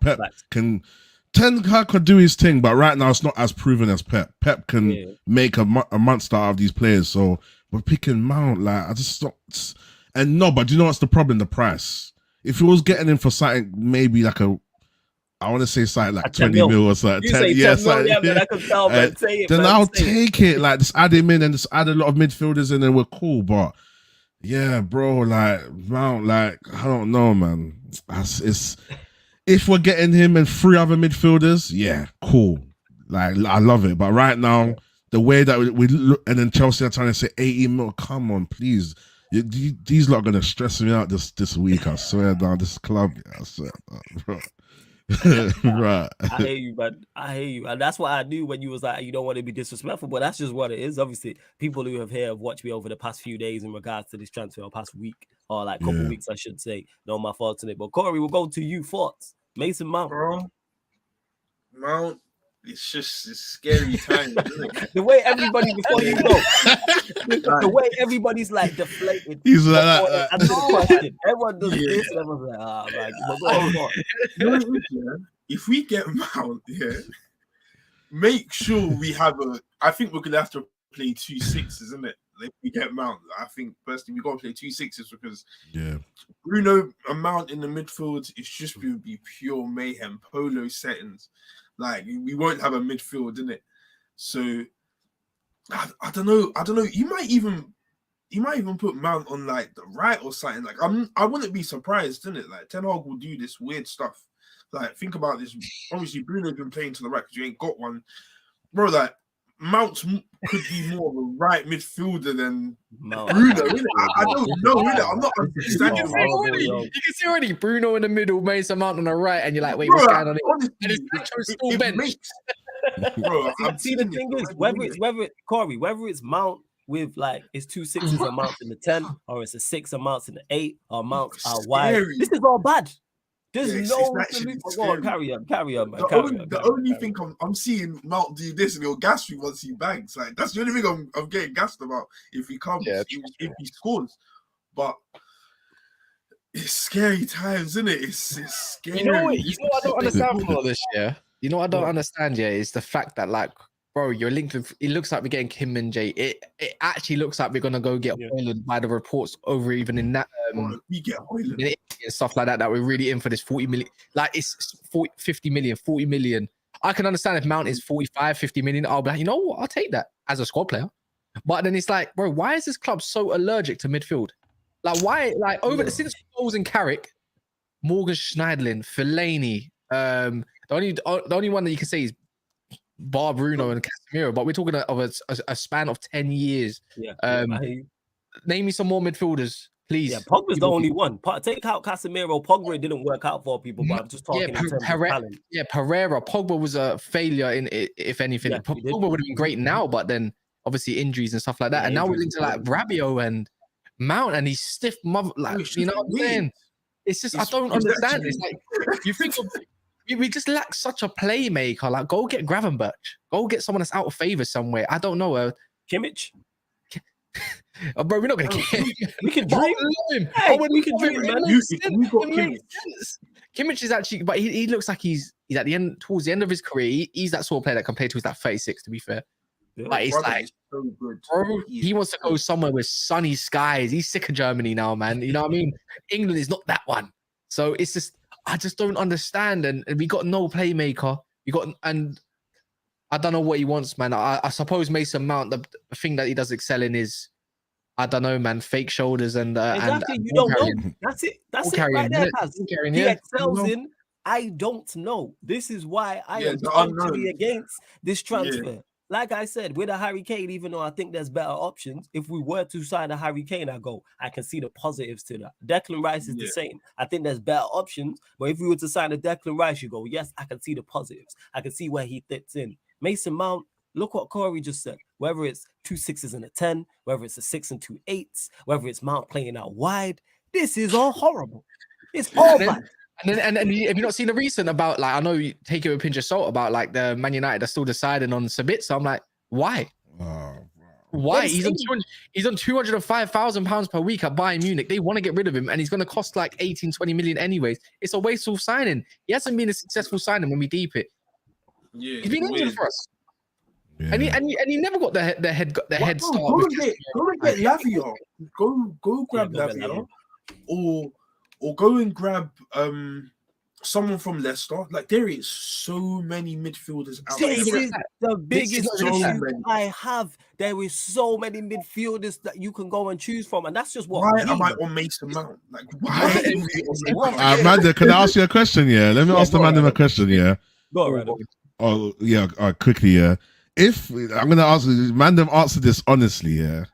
Ten Hag could do his thing, but right now it's not as proven as Pep. Pep can make a monster out of these players. So we're picking Mount. Like, I just don't. And no, but do you know what's the problem? The price. If he was getting in for something, maybe like I want to say something like 20 mil or something. You say 10 mil, yeah, man, I can tell, man. Say it, then man. I'll take it. Like, just add him in and just add a lot of midfielders in and we're cool. But, yeah, bro, like, Mount, like, I don't know, man. If we're getting him and 3 other midfielders, yeah, cool. Like, I love it. But right now, the way that we look, and then Chelsea are trying to say 80 mil, come on, please. These lot are going to stress me out this week, I swear down. This club, I swear down, bro. Right. I hear you, man. I hear you. And that's what I knew when you was like, you don't want to be disrespectful, but that's just what it is. Obviously, people who have watched me over the past few days in regards to this transfer, or past week, or like couple weeks, I should say, know my thoughts on it. But Corey, we'll go to you. Thoughts? Mason Mount. Bro, Mount, it's scary time. The way everybody before you go, the way everybody's like deflated. He's like that. Answer the question. Everyone does this. And everyone's like, ah, man. You know what it is, yeah? If we get Mount, make sure we have I think we're gonna have to play 2 6s, isn't it? If we get Mount, I think personally we gotta play 2 6s because Bruno and Mount in the midfield, it's just gonna be pure mayhem, polo settings. Like we won't have a midfield, in it. So I don't know. You might even put Mount on like the right or something. Like I wouldn't be surprised, didn't it? Like Ten Hag will do this weird stuff. Like think about this. Obviously, Bruno's been playing to the right because you ain't got one, bro. Like Mount could be more of a right midfielder than Bruno. I don't know. I'm not understanding. You can see already Bruno in the middle, Mason Mount on the right, and you're like, wait, what's going on? Honestly, still bench. Bro, see the thing is, whether it's Mount with like it's 2 6s a Mount in the 10, or it's a 6 a Mount in the 8, or Mount are wide. This is all bad. There's no solution. Carry on, man. The only thing I'm seeing Mount do this and he'll gas me once he bangs. Like that's the only thing I'm getting gassed about if he comes, if he scores. But it's scary times, isn't it? It's scary. You know what I don't understand from all this, yeah? You know what I don't understand, yeah, is the fact that like, bro, you're linked with. It looks like we're getting Kim and Jay. It actually looks like we're gonna go get Hoyland by the reports over even in that. We get Hoyland and stuff like that. That we're really in for this 40 million. Like it's 50 million, 40 million. I can understand if Mount is 45, 50 million. I'll be like, you know what? I'll take that as a squad player. But then it's like, bro, why is this club so allergic to midfield? Like why? Like since Scholes and Carrick, Morgan Schneiderlin, Fellaini. The only one that you can say is bar Bruno and Casemiro, but we're talking of a span of 10 years. Name me some more midfielders, please. Yeah, Pogba's the only one. Take out Casemiro. Pogba didn't work out for people, but I'm just talking in terms of talent. Yeah, Pereira. Pogba was a failure in if anything. Yeah, Pogba would have been great now, but then obviously injuries and stuff like that. And now we're into like Rabiot and Mount, and he's stiff mother. Like you know what I'm saying? It's just I don't understand. It's like you think of. We just lack such a playmaker. Like, go get Gravenberch. Go get someone that's out of favor somewhere. I don't know. Kimmich? Bro, we're not going to get him. We can dream. We can dream, man. Kimmich is actually, but he looks like he's at the end, towards the end of his career. He's that sort of player that compared to his like 36, to be fair. Yeah, but it's like, so good. Bro, he wants to go somewhere with sunny skies. He's sick of Germany now, man. You know what I mean? England is not that one. So it's just, I just don't understand, and we got no playmaker. And I don't know what he wants, man. I suppose Mason Mount, the thing that he does excel in is, I don't know, man, fake shoulders and exactly. And you don't know. That's it. That's it right there, Kaz. He excels in. I don't know. This is why I am totally against this transfer. Yeah. Like I said, with a Harry Kane, even though I think there's better options, if we were to sign a Harry Kane, I can see the positives to that. Declan Rice is the same. I think there's better options, but if we were to sign a Declan Rice, you go, yes, I can see the positives. I can see where he fits in. Mason Mount, look what Corey just said. Whether it's 2 6s and a 10, whether it's a 6 and 2 8s, whether it's Mount playing out wide, this is all horrible. It's all bad. And have you not seen the recent about, like, I know you take it with a pinch of salt about like the Man United are still deciding on Sabitzer. I'm like, why? Why? He's on £205,000 per week at Bayern Munich. They want to get rid of him, and he's going to cost like 18-20 million anyways. It's a wasteful signing. He hasn't been a successful signing when we deep it. Yeah, he's been injured for us. Yeah. And he never got the head start. Go and get Lavia. Go grab Lavia, or go and grab someone from Leicester. Like, there is so many midfielders out there. This is the biggest issue I have. There is so many midfielders that you can go and choose from, and that's just what. Why am I on Mason Mount? Like, why? Amanda, can I ask you a question? Yeah, let me ask the man a question. Yeah. Go ahead. Oh yeah, quickly. Yeah. If I'm gonna ask, Mandem, answer this honestly. Yeah.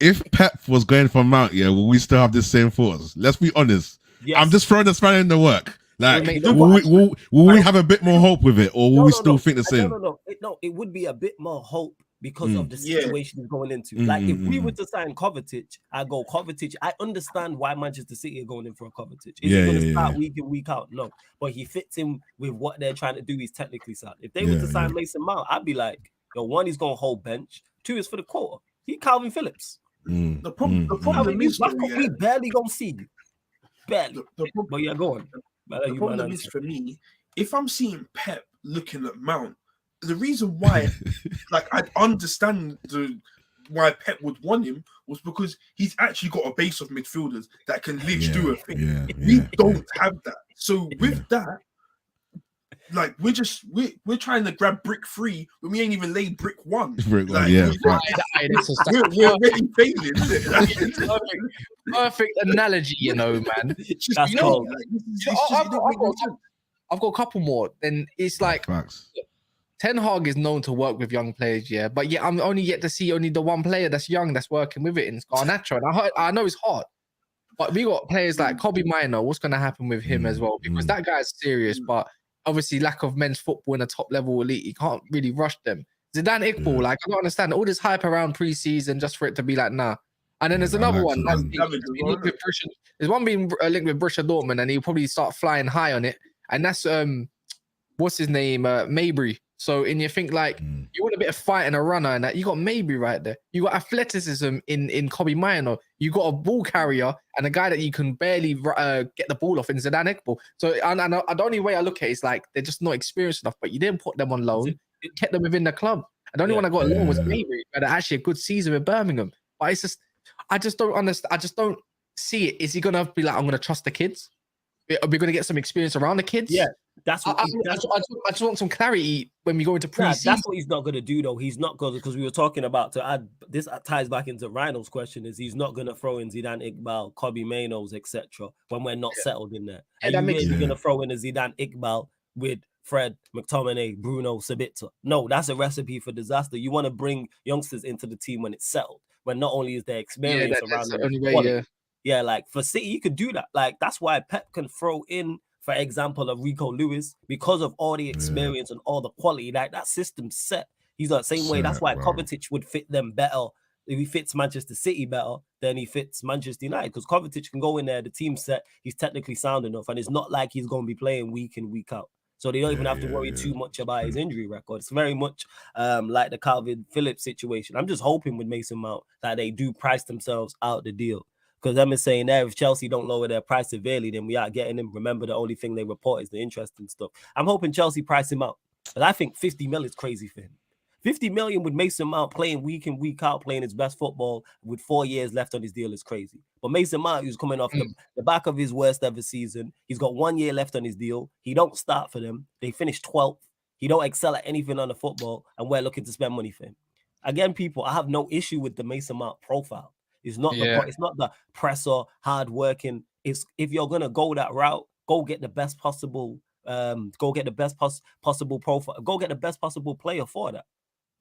If Pep was going for Mount, yeah, will we still have the same thoughts? Let's be honest. Yes. I'm just throwing the spanner in the work. Like, will we have a bit more hope with it, or will we still think the same? No, it would be a bit more hope because of the situation he's going into. Like, if we were to sign Kovacic, I go Kovacic. I understand why Manchester City are going in for a Kovacic. Is he going to start week in, week out? No. But he fits in with what they're trying to do. He's technically sound. If they were to sign Mason Mount, I'd be like, yo, one, he's going to hold bench. Two is for the quarter. He Calvin Phillips. The problem is, we barely going to see you. Barely. But yeah, go on. The problem is for me, if I'm seeing Pep looking at Mount, the reason why, like, I understand why Pep would want him was because he's actually got a base of midfielders that can literally do a thing. We don't have that. So with that, like, we're trying to grab brick 3 when we ain't even laid brick 1. Brick 1, like, yeah. We're already failing, isn't it? Perfect analogy, you know, man. That's cool. I've got a couple more. Then it's like Ten Hag is known to work with young players, yeah. But yeah, I'm only yet to see only the one player that's young that's working with it in Garnacho. And I know it's hard. But we got players like Kobe Mino. What's going to happen with him as well? Because that guy's serious, but obviously lack of men's football in a top level elite, you can't really rush them. Zidane Iqbal, like, I don't understand all this hype around preseason just for it to be like, nah. And then there's another one. There's one being linked with Borussia Dortmund, and he'll probably start flying high on it. And that's what's his name, Mabry. So, and you think like you want a bit of fight and a runner, and that you got Mabry right there. You got athleticism in Kobe Mino. You got a ball carrier and a guy that you can barely get the ball off in Zidane Iqbal. So, and the only way I look at it is like they're just not experienced enough. But you didn't put them on loan. You kept them within the club. And the only one I got along was Mabry, but actually a good season with Birmingham. But it's just, I just don't understand. I just don't see it. Is he gonna be like, I'm gonna trust the kids? Are we gonna get some experience around the kids? Yeah, that's what I just want some clarity when we go into pre-season. That's what he's not gonna do though. He's not gonna, because we were talking about, to add this ties back into Rhino's question, is he's not gonna throw in Zidane Iqbal, Kobe Mainos, etc. when we're not settled in there. And you really gonna throw in a Zidane Iqbal with Fred, McTominay, Bruno, Sabitzer? No, that's a recipe for disaster. You want to bring youngsters into the team when it's settled, when not only is there experience around them. Yeah, like for City, you could do that. Like, that's why Pep can throw in, for example, a Rico Lewis, because of all the experience and all the quality. Like, that system's set. He's the same way. That's why Kovacic would fit them better. If he fits Manchester City better, then he fits Manchester United, because Kovacic can go in there, the team set, he's technically sound enough, and it's not like he's going to be playing week in, week out. So they don't even have to worry too much about his injury record. It's very much like the Calvin Phillips situation. I'm just hoping with Mason Mount that they do price themselves out the deal. Because them is saying there, if Chelsea don't lower their price severely, then we are getting him. Remember, the only thing they report is the interest and stuff. I'm hoping Chelsea price him out. But I think 50 mil is crazy for him. 50 million with Mason Mount playing week in, week out, playing his best football with 4 years left on his deal is crazy. But Mason Mount, who's coming off the back of his worst ever season, he's got 1 year left on his deal. He don't start for them. They finished 12th. He don't excel at anything on the football, and we're looking to spend money for him. Again, people, I have no issue with the Mason Mount profile. It's not the presser, hard working. It's, if you're gonna go that route, go get the best possible, possible profile. Go get the best possible player for that.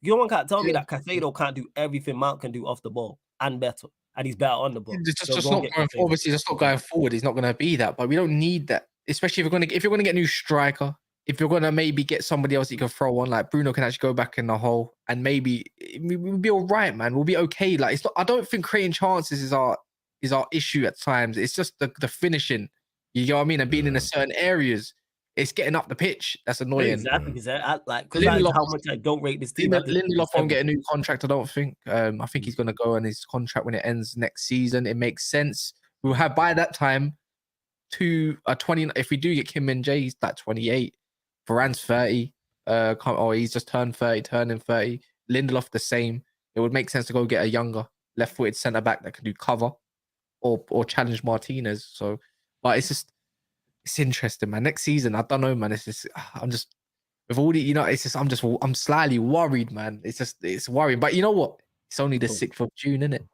No one can't tell me that Caicedo can't do everything Mount can do off the ball and better, and he's better on the ball. Just not going forward. Obviously, just not going forward. He's not going to be that, but we don't need that. Especially if you're going to get a new striker. If you're going to maybe get somebody else you can throw on, like Bruno can actually go back in the hole, and maybe we'll be all right, man. We'll be okay. Like, it's not, I don't think creating chances is our issue at times. It's just the finishing. You know what I mean? And being in a certain areas, it's getting up the pitch. That's annoying. Exactly. Because how much I don't rate this team. Lindelof won't get a new contract, I don't think. I think he's going to go on his contract when it ends next season. It makes sense. We'll have by that time 20. If we do get Kim Min-jae, he's like 28. Varane's 30. He's just turned 30, turning 30. Lindelof the same. It would make sense to go get a younger left-footed centre back that can do cover or challenge Martinez. So, but it's interesting, man. Next season, I don't know, man. It's just, I'm just with all the, I'm slightly worried, man. It's worrying. But you know what? It's only the 6th of June, isn't it?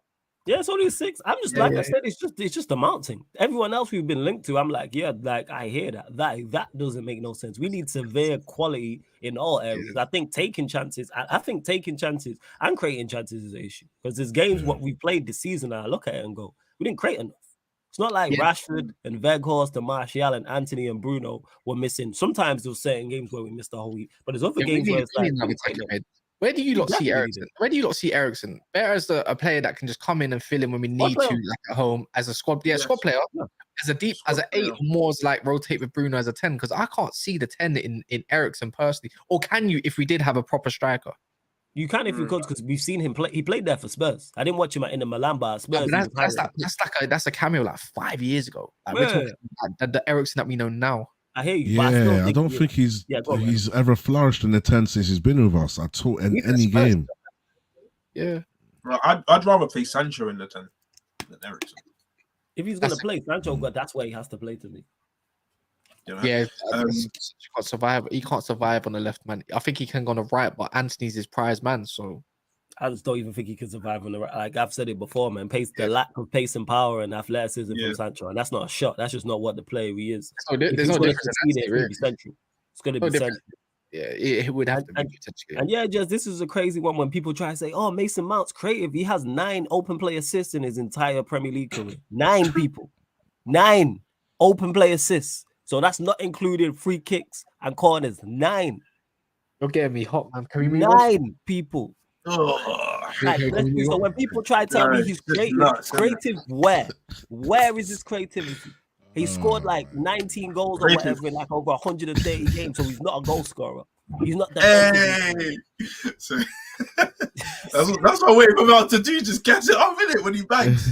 Yeah, it's only the 6th. I'm just I said, it's just a mounting. Everyone else we've been linked to, I'm like, I hear that. That doesn't make no sense. We need severe quality in all areas. I think taking chances and creating chances is an issue. Because there's games what we played this season, and I look at it and go, we didn't create enough. It's not like Rashford and Weghorst and Martial and Anthony and Bruno were missing. Sometimes there were certain games where we missed the whole week, but there's other games where it's like Where do you lot see Eriksen? Where do you lot see Eriksen? Better as a player that can just come in and fill in when we need to, like at home, as a squad. Yeah, squad player. Yeah. As an 8, more like rotate with Bruno as a 10, because I can't see the 10 in Eriksen personally. Or can you if we did have a proper striker? You can if you could, because we've seen him play. He played there for Spurs. I didn't watch him in the Milan, but at Spurs. Yeah, but that's a cameo like 5 years ago. Like, we're talking about the Eriksen that we know now. I hear you. Yeah, I don't think he's ever flourished in the 10 since he's been with us at all in any game. Yeah, I'd rather play Sancho in the 10 than Eriksen. If he's gonna play Sancho, that's where he has to play to me. Yeah, he can't survive. He can't survive on the left, man. I think he can go on the right, but Anthony's his prize man. So I just don't even think he can survive on the right. Like I've said it before, man. The lack of pace and power and athleticism from Sancho, and that's not a shot. That's just not what the player he is. So there's no difference. It's gonna be central. Yeah, it would have to be potentially. And yeah, just this is a crazy one when people try to say, "Oh, Mason Mount's creative. He has 9 open play assists in his entire Premier League career. 9 people, 9 open play assists. So that's not including free kicks and corners. 9. You're getting me hot, man. Can we move 9 people. So when people try to tell me he's creative, where is his creativity? He scored like 19 goals or whatever in like over 130 games, so he's not a goal scorer. He's not that. So, that's what we're about to do. Just catch it off in it when he bangs.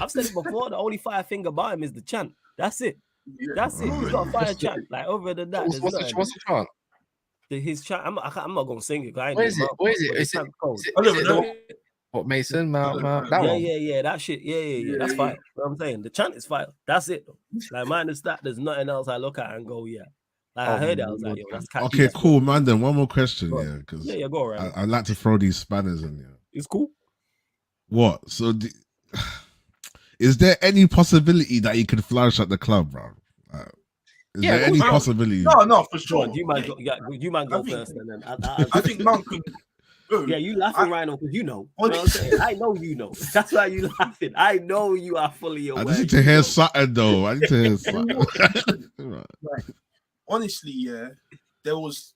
I've said it before. The only fire thing about him is the chant. That's it. That's it. He's got a fire chant. Like other than that, what's the chant? His chant. I'm not gonna sing it. What is it? Is it? What, Mason? Yeah. That shit. Yeah. That's fire. You know what I'm saying? The chant is fire. That's it. Like minus that, there's nothing else I look at and go, yeah. Like I heard that. I was like, yo, that's catchy. Okay, cool, man. Then one more question, because go around. I like to throw these spanners in. It's cool. What? So, is there any possibility that he could flourish at the club, bro? Is there any possibility? No, for sure. You might go first, and then I think Mount could. Yeah, you laughing, Rhino, because you know. You know what I'm saying? I know you know. That's why you laughing. I know you are fully aware. I need to hear something, though. I need to hear something. Right. Honestly, there was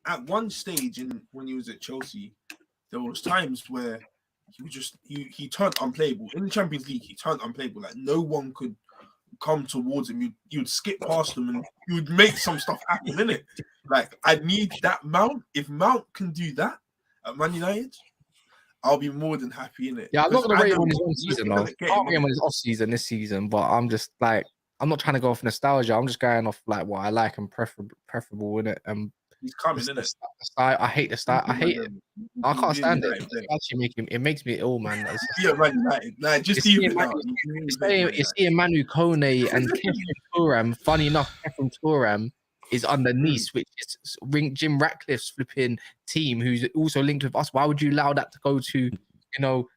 at one stage when he was at Chelsea, there was times where he turned unplayable. In the Champions League, he turned unplayable. Like no one could come towards him. You'd skip past him and you would make some stuff happen, innit? Like I need that Mount. If Mount can do that at Man United, I'll be more than happy in it. Yeah, I'm not gonna rate him on his own season though. I can't rate him on his off season this season, but I'm just like I'm not trying to go off nostalgia. I'm just going off like what I like and preferable in it. He's coming in it. I hate the style. I hate it. I can't stand it. It makes me ill, man. Yeah, Man United. Like just you seeing Manu Kone and Kefren Turam. Funny enough, Kefren Turam is under Nice, which is Jim Ratcliffe's flipping team, who's also linked with us. Why would you allow that to go to,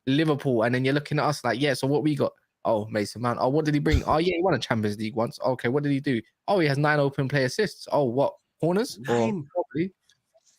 Liverpool? And then you're looking at us like, yeah, so what we got? Oh, Mason Mount. Oh, what did he bring? Oh, yeah, he won a Champions League once. Okay, what did he do? Oh, he has 9 open play assists. Oh, what? Corners? 9. Probably.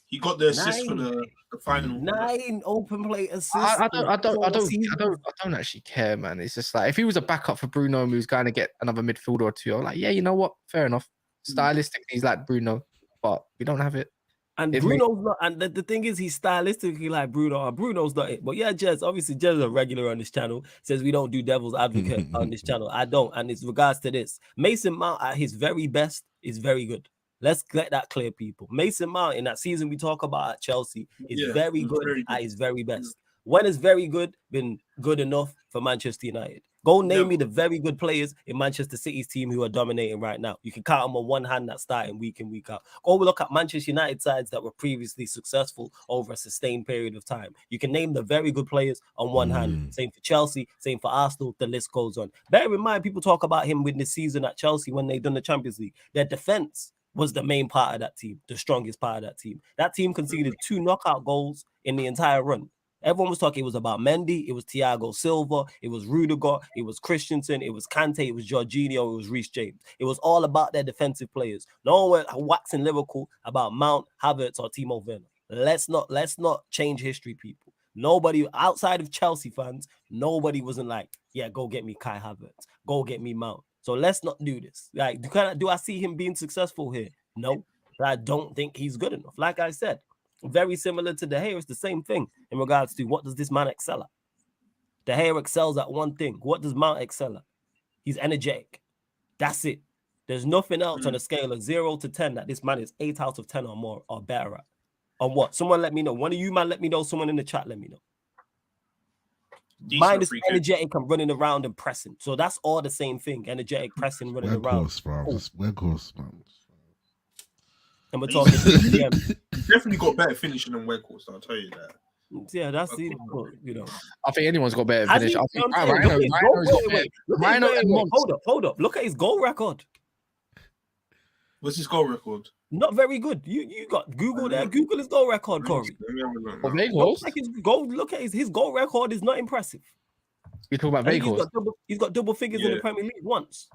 He got the assist for the final. 9 open play assists. I don't actually care, man. It's just like if he was a backup for Bruno and he was going to get another midfielder or two, I'm like, yeah, you know what? Fair enough. Stylistically, he's like Bruno, but we don't have it. And Bruno's not. And the thing is, he's stylistically like Bruno. Bruno's not it. But yeah, Jez, obviously, Jez is a regular on this channel. Says we don't do devil's advocate on this channel. I don't. And it's regards to this. Mason Mount at his very best is very good. Let's get that clear, people. Mason Mount in that season we talk about at Chelsea is very good at his very best. When is very good been good enough for Manchester United? Go name me the very good players in Manchester City's team who are dominating right now. You can count them on one hand that's starting week in, week out. Go look at Manchester United sides that were previously successful over a sustained period of time. You can name the very good players on one hand. Same for Chelsea, same for Arsenal, the list goes on. Bear in mind, people talk about him with this season at Chelsea when they done the Champions League. Their defense was the main part of that team, the strongest part of that team. That team conceded 2 knockout goals in the entire run. Everyone was talking, it was about Mendy, it was Thiago Silva, it was Rudiger, it was Christensen, it was Kante, it was Jorginho, it was Reece James. It was all about their defensive players. No one was waxing lyrical about Mount, Havertz, or Timo Werner. Let's not change history, people. Nobody outside of Chelsea fans, nobody wasn't like, yeah, go get me Kai Havertz, go get me Mount. So let's not do this. Like, do I see him being successful here? No, I don't think he's good enough. Like I said, Very similar to De Gea. It's the same thing in regards to what does this man excel at? De Gea excels at one thing. What does Mount excel at? He's energetic. That's it. There's nothing else on a scale of 0 to 10 that this man is 8 out of 10 or more or better at. On what? Someone let me know. One of you, man, let me know. Someone in the chat, let me know. Mine is energetic and running around and pressing. So that's all the same thing. Energetic, pressing, running around. Weghorst, man. And we're talking He's definitely got better finishing than Weghorst, I'll tell you that. Yeah, that's it. You know, I think anyone's got better finish. I think Hold up. Look at his goal record. What's his goal record? Not very good. You got Google there. Google his goal record, Corey. Look at his goal record is not impressive. You talk about Weghorst. He's got double figures in the Premier League once.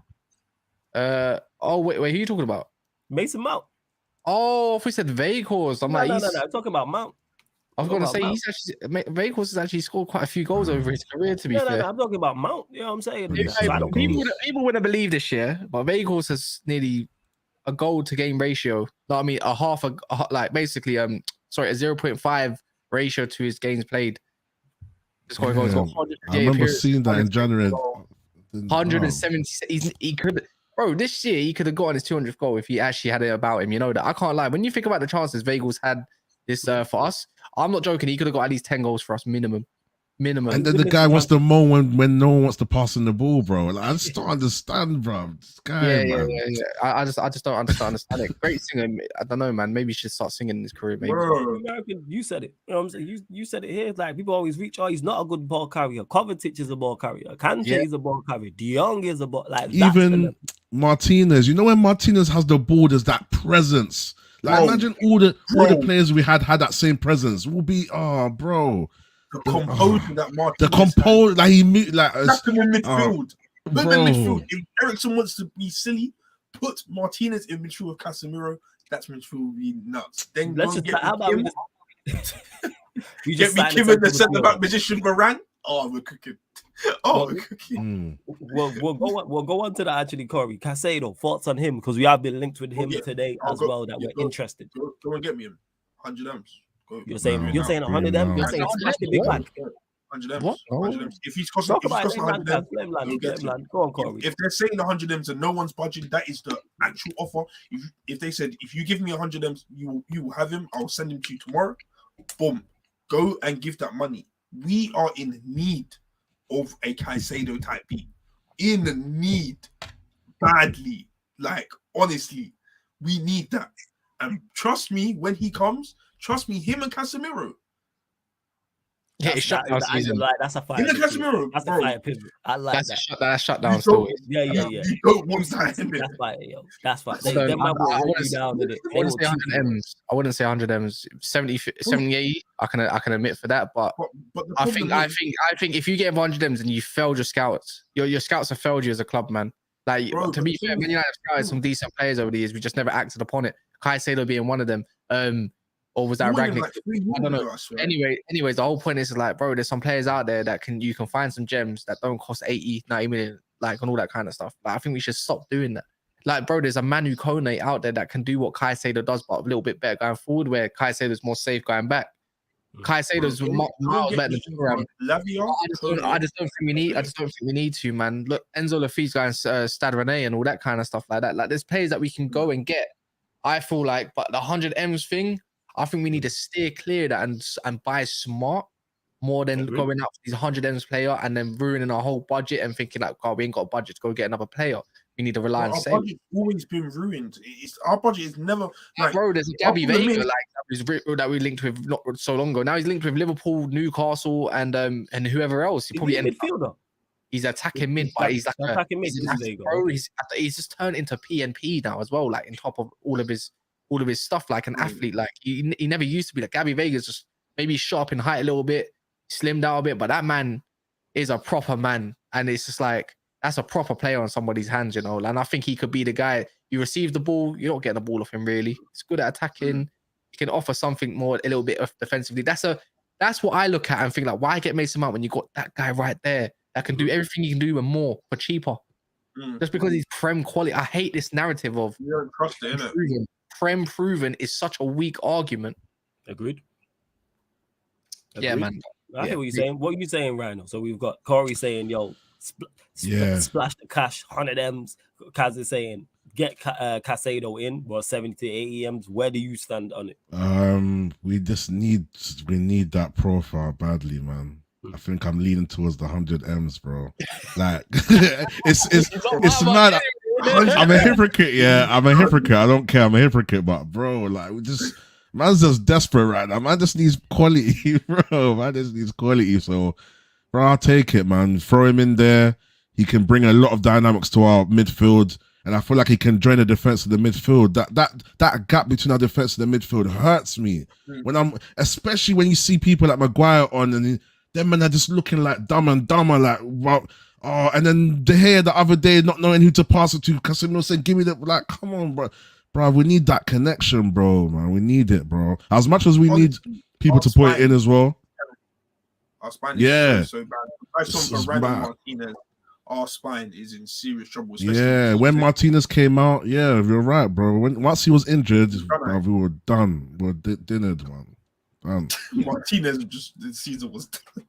Wait, who are you talking about? Mason Mount. Oh, if we said Weghorst, I'm no. I'm talking about Mount. I was going to say Weghorst has actually scored quite a few goals over his career. To be fair, no, I'm talking about Mount. You know what I'm saying? People wouldn't believe this year, but Weghorst has nearly a goal to game ratio. No, I mean a 0.5 ratio to his games played. I remember seeing that in January. 170. He could, bro. This year he could have gotten his 200th goal if he actually had it about him. You know that. I can't lie. When you think about the chances Weghorst had this for us, I'm not joking. He could have got at least 10 goals for us minimum. And then the guy wants to moan when no one wants to pass in the ball, bro. Like, I just don't understand, bro. This guy, man. I just don't understand it. Great singer. I don't know, man. Maybe he should start singing in his career. Maybe. You said it. You know what I'm saying? You said it here. Like people always reach. Oh, he's not a good ball carrier. Kovacic is a ball carrier. Kante is a ball carrier. De Jong is a ball. Like even Martinez. You know when Martinez has the ball, there's that presence. Like imagine all the players we had that same presence. We'll be bro. The composure that Martinez like he moved like that's him in midfield. Put them in midfield. If Eriksen wants to be silly, put Martinez in midfield with Casemiro. That's midfield will be nuts. Then let's just how about we get me Kim and the centre back magician Varane. Oh, we're cooking. We're cooking. We'll go on to that actually, Corey. Caicedo, thoughts on him because we have been linked with him today as well. That we're interested. Go and get me him. 100 M's. You're saying 100 M? You're saying smash the big bag. 100 M's. 100 M's. If he's costing 100 M's, go on, Corey. If they're saying 100 M's and no one's budging, that is the actual offer. If they said if you give me 100 M's, you will have him. I'll send him to you tomorrow. Boom. Go and give that money. We are in need of a Caicedo type beat. In need badly. Like honestly, we need that. And trust me, when he comes. Trust me, him and Casemiro. That's a fire. Him and Casemiro. That's a fire pivot. I like that. That's shut down story. Yeah. You don't want that in it. That's fire, yo. That's fire. I wouldn't say 100 M's. 70, 80. I can admit for that, but I think if you get 100 M's and you failed your scouts, your scouts have failed you as a club, man. Like to be fair, Man United have scouted some decent players over the years. We just never acted upon it. Caicedo being one of them. Or was that Ragnick? I don't know. Anyways, the whole point is like, bro, there's some players out there that you can find some gems that don't cost 80, 90 million, like, and all that kind of stuff. Like, I think we should stop doing that. Like, bro, there's a Manu Kone out there that can do what Caicedo does, but a little bit better going forward, where Caicedo's more safe going back. Caicedo's miles better than Thuram. I just don't think we need to, man. Look, Enzo Lafitte's going Stade Rennais and all that kind of stuff like that. Like, there's players that we can go and get. I feel like, but the 100 M's thing, I think we need to steer clear of that and buy smart more than going out for these 100 M's player and then ruining our whole budget and thinking like, God, we ain't got a budget to go get another player. We need to rely on savings. Our budget's always been ruined. Our budget is never like, bro. There's a Gabby Vega that we linked with not so long ago. Now he's linked with Liverpool, Newcastle, and whoever else. He probably midfielder. He's attacking mid, but he's like attacking mid. Bro, he's just turned into PNP now as well. Like in top of all of his stuff, like an athlete. Like he never used to be. Like Gabby Vega's just maybe shot up in height a little bit, slimmed out a bit, but that man is a proper man, and it's just like that's a proper player on somebody's hands, you know. And I think he could be the guy. You receive the ball, you're not getting the ball off him really. He's good at attacking. He can offer something more, a little bit of defensively. That's what I look at and think like, why get Mason Mount when you got that guy right there that can do everything you can do and more for cheaper? Just because he's Prem quality. I hate this narrative of you don't trust it, innit? Prem proven is such a weak argument Agreed. Yeah, man. I hear what you're saying. What are you saying, Rhino? So we've got Corey saying, yo, splash the cash, 100 M's. Kaz is saying, get Casado in, but 70 to 80 M's. Where do you stand on it? We need that profile badly, man. I think I'm leaning towards the 100 M's, bro. Like, it's mad. I'm a hypocrite, yeah. I'm a hypocrite. I don't care. I'm a hypocrite, but bro, like, man's just desperate right now. Man just needs quality, bro. Man just needs quality. So, bro, I'll take it, man. Throw him in there. He can bring a lot of dynamics to our midfield. And I feel like he can join the defense of the midfield. That gap between our defense and the midfield hurts me. Especially when you see people like Maguire on, and them men are just looking like dumb and dumber, like, wow. Oh, and then De Gea the other day not knowing who to pass it to. Casemiro said, "Give me the," like, come on, bro. We need that connection, bro. Man, we need it, bro. As much as we need people to put it in as well. Our spine is so bad. I saw Martinez. Our spine is in serious trouble. Yeah, when Martinez came out, yeah, you're right, bro. Once he was injured, bro, we were done. We were dinnered, man. Done. Martinez the season was done.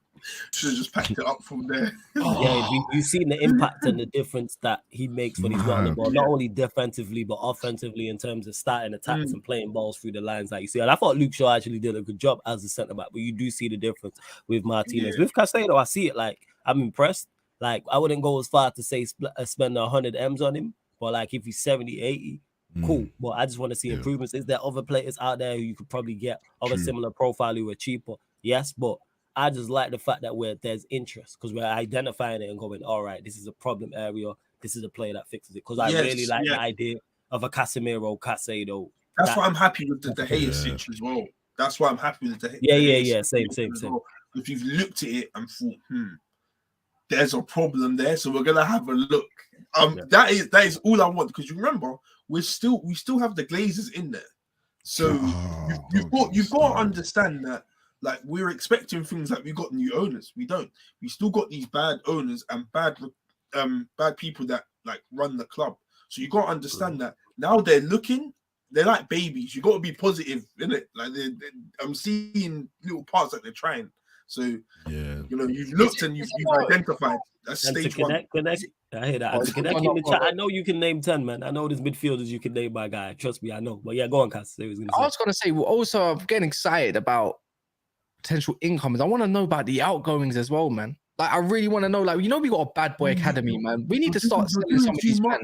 Should have just packed it up from there. Yeah, you've seen the impact and the difference that he makes when he's not on the ball, not only defensively but offensively in terms of starting attacks and playing balls through the lines like you see. And I thought Luke Shaw actually did a good job as a centre back, but you do see the difference with Martinez. With Casado, I see it. Like, I'm impressed. Like, I wouldn't go as far to say spend 100 M's on him, but like if he's 70, 80, cool. But I just want to see improvements. Is there other players out there who you could probably get of a similar profile who are cheaper? Yes, but I just like the fact that there's interest because we're identifying it and going, all right, this is a problem area. This is a player that fixes it. Because I really like the idea of a Casemiro, Casado. That's why I'm happy with the De Gea situation as well. That's why I'm happy with the De Gea. Same. If you've looked at it and thought, there's a problem there, so we're gonna have a look. That is all I want, because you remember we still have the Glazers in there, so you've got to understand that. Like, we're expecting things like we got new owners. We don't. We still got these bad owners and bad people that like run the club. So you got to understand that now they're looking. They're like babies. You got to be positive, innit? Like I'm seeing little parts that they're trying. So you've looked and you've identified. That's stage one. I hear that. And to connect in the chat, I know you can name 10, man. I know there's midfielders you can name, my guy. Trust me, I know. But yeah, go on, Cass. I was gonna say, also, I'm getting excited about potential incomers. I want to know about the outgoings as well, man. Like, I really want to know. Like, we got a bad boy academy, man. We need to start selling some of these men.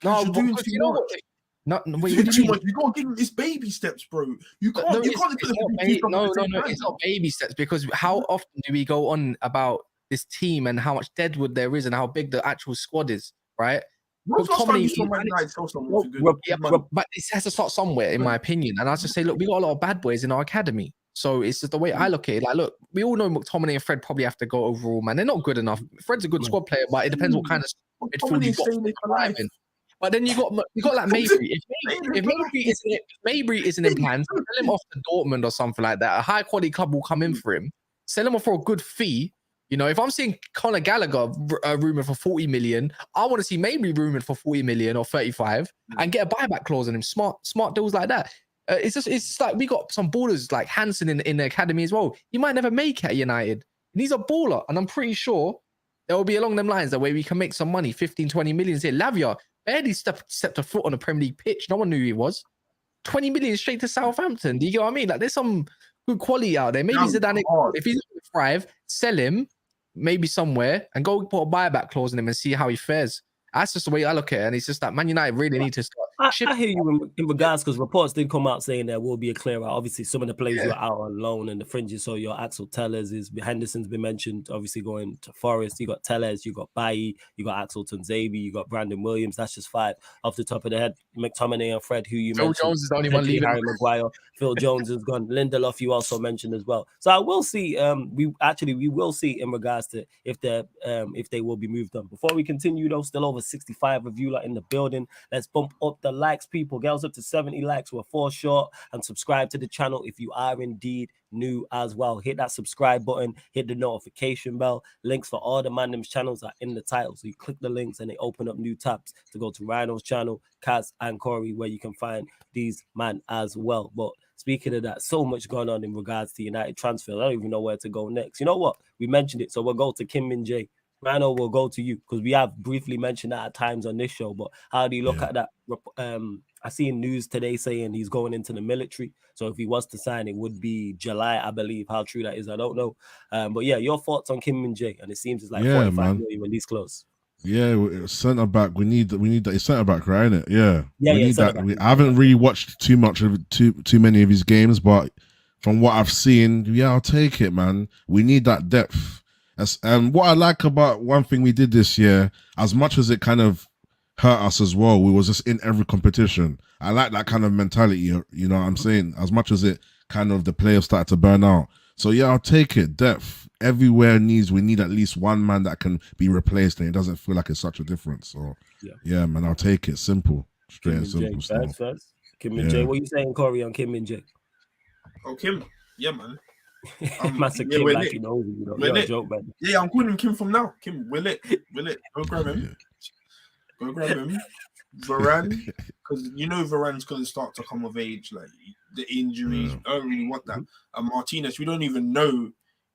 No, because you know what? Too much. You gotta give him his baby steps, bro. You can't. It's not baby steps, because how often do we go on about this team and how much deadwood there is and how big the actual squad is, right? But this has to start somewhere, in my opinion. And I just say, look, we got a lot of bad boys in our academy. So it's just the way I look at it. Like, look, we all know McTominay and Fred probably have to go overall, man. They're not good enough. Fred's a good squad player, but it depends what kind of midfield you got. But then you got like Mabry. If Mabry isn't in plans, sell him off to Dortmund or something like that. A high quality club will come in for him. Sell him off for a good fee. You know, if I'm seeing Conor Gallagher rumored for 40 million, I want to see Mabry rumored for 40 million or 35 and get a buyback clause on him. Smart deals like that. It's like we got some ballers like Hansen in the academy as well. He might never make it at United. And he's a baller, and I'm pretty sure there will be along them lines that way we can make some money, 15, 20 million here. Lavia barely stepped a foot on a Premier League pitch. No one knew who he was. 20 million straight to Southampton. Do you get what I mean? Like, there's some good quality out there. Maybe Zidane, if he's going to thrive, sell him maybe somewhere and go put a buyback clause in him and see how he fares. That's just the way I look at it. And it's just that Man United really need to start. I hear you in regards, because reports did come out saying there will be a clear out. Obviously, some of the players were out on loan and the fringes. So your Axel Tellez Henderson's been mentioned, obviously going to Forest. You got Tellez, you got Bailly, you got Axel Tuanzebe, you got Brandon Williams. That's just 5 off the top of the head. McTominay and Fred, who you mentioned. Phil Jones is the only one leaving. Harry Maguire. Phil Jones is gone. Lindelof, you also mentioned as well. So I will see. We will see in regards to if they will be moved on. Before we continue, though, still over 65 of you lot in the building. Let's bump up the likes, people. Get us up to 70 likes. We're 4 short. And subscribe to the channel if you are indeed new as well. Hit that subscribe button. Hit the notification bell. Links for all the Mandem's channels are in the title. So you click the links and they open up new tabs to go to Rhino's channel, Kaz and Corey, where you can find these man as well. But speaking of that, so much going on in regards to United transfer. I don't even know where to go next. You know what? We mentioned it, so we'll go to Kim Min-jae. Rhino, we'll go to you because we have briefly mentioned that at times on this show. But how do you look at that? I seen news today saying he's going into the military. So if he was to sign, it would be July, I believe. How true that is, I don't know. But yeah, your thoughts on Kim Min-jae? And it seems it's like 45 million when he's close. Yeah, centre back. We need that. It's centre back, right? Innit? Yeah, yeah. We need that. I haven't really watched too many of his games, but from what I've seen, yeah, I'll take it, man. We need that depth. And what I like about one thing we did this year, as much as it kind of hurt us as well, we was just in every competition. I like that kind of mentality, you know what I'm saying? As much as it kind of the players started to burn out. So yeah, I'll take it. Depth. Everywhere we need at least one man that can be replaced, and it doesn't feel like it's such a difference. So yeah, man, I'll take it. Simple. Straight and simple stuff. First. Kim Min-jae. What are you saying, Corey, on Kim Min-jae? Oh, Kim. Yeah, man. Massive Kim, like, you know, joke, man. Yeah, I'm calling him Kim from now. Kim, will it? Go grab him. Go grab him. Varane, because you know Varane's going to start to come of age, like the injuries. I don't really want that. And Martinez, we don't even know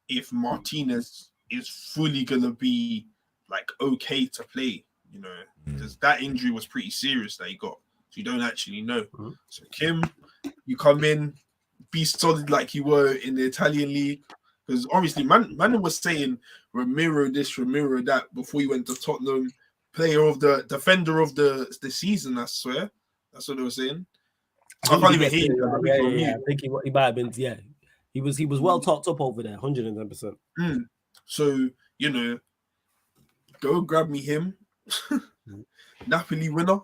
if Martinez is fully going to be like okay to play, you know, because that injury was pretty serious that he got. So you don't actually know. So Kim, you come in, be solid like you were in the Italian league, because obviously man was saying Ramiro this, Ramiro that before he went to Tottenham, player of the defender of the season. I swear, that's what they were saying. I can't even hear you. Yeah, I think he might have been. Yeah, he was well talked up over there, 110%. So you know, go grab me him. Napoli winner,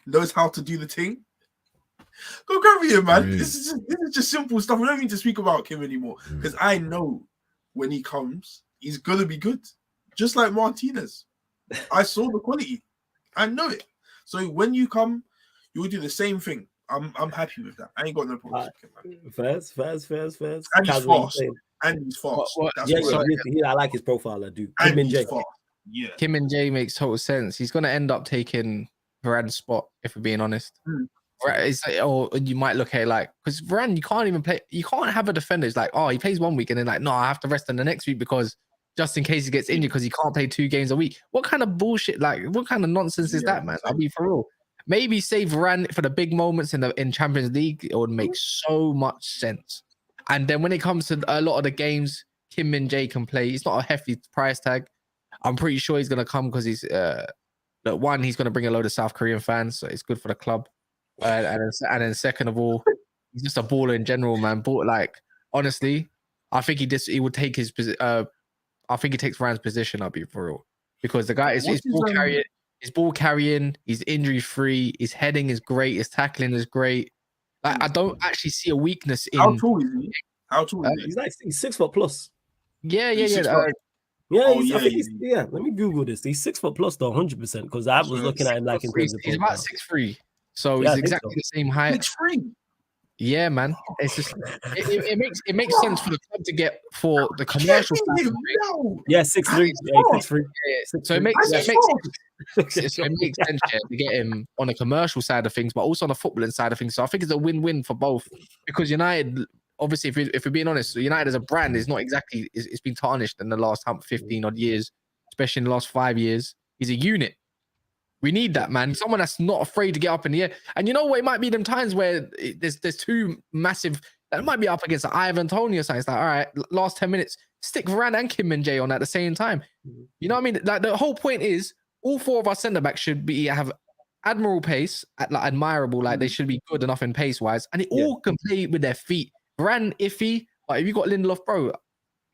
knows how to do the thing. Go grab me him, man. This is just simple stuff. We don't need to speak about Kim anymore, because I know when he comes, he's gonna be good, just like Martinez. I saw the quality. I know it. So when you come, you will do the same thing. I'm happy with that. I ain't got no problem with him, man. Fairs. And he's fast. And he's fast. I like his profile. I do. Kim Min-jae. Yeah. Kim Min-jae makes total sense. He's going to end up taking Varane's spot, if we're being honest. It's like, or you might look at it like, because Varane, you can't even play. You can't have a defender. It's like, oh, he plays 1 week and then like, no, I have to rest on the next week because just in case he gets injured because he can't play 2 games a week. What kind of bullshit? Like, what kind of nonsense is that, man? I'll be for real. Maybe save Varane for the big moments in Champions League. It would make so much sense. And then when it comes to a lot of the games, Kim Min-jae can play. It's not a hefty price tag. I'm pretty sure he's gonna come because he's one, he's gonna bring a load of South Korean fans, so it's good for the club. And then second of all, he's just a baller in general, man. But like honestly, I think he would take his I think he takes Varane's position. I'll be for real, because the guy is ball carrying, he's injury free, his heading is great, his tackling is great. Like I don't actually see a weakness in. How tall is he? How tall is he? He's 6 foot plus. Yeah. Let me Google this. He's 6 foot plus though, 100%. Because I was looking at him like in terms of he's about 6'3", so he's exactly the same height. 6'3". Yeah, man. It's just it makes sense for the club to get for the commercial side. Yeah, 6'3". Yeah, 6'3". So it makes sense to get him on the commercial side of things, but also on the footballing side of things. So I think it's a win-win for both, because United, obviously, if we're being honest, United as a brand is not exactly, it's been tarnished in the last 15 odd years, especially in the last 5 years. He's a unit. We need that, man. Someone that's not afraid to get up in the air. And you know what? It might be them times where there's 2 massive, that might be up against Ivan Toney or something. It's like, all right, last 10 minutes, stick Varane and Kim Min-jae on at the same time. You know what I mean? Like the whole point is, all 4 of our centre backs should have admirable pace, like admirable, like they should be good enough in pace wise, and they all can play with their feet. Varane iffy, but if you got Lindelof, bro,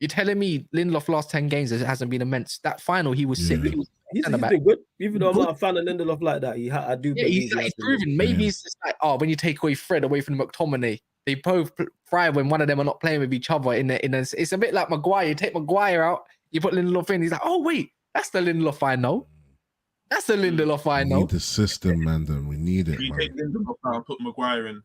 you're telling me Lindelof last 10 games it hasn't been immense. That final, he was sick. He's been good, even though I'm not a fan of Lindelof like that. I do. Yeah, he's proven. Maybe it's just like, when you take away Fred away from McTominay, they both thrive when one of them are not playing with each other. It's a bit like Maguire. You take Maguire out, you put Lindelof in. He's like, oh wait, that's the Lindelof I know. That's the Lindelof I know. We need the system, man. Then we need it. You take Lindelof out and put Maguire in.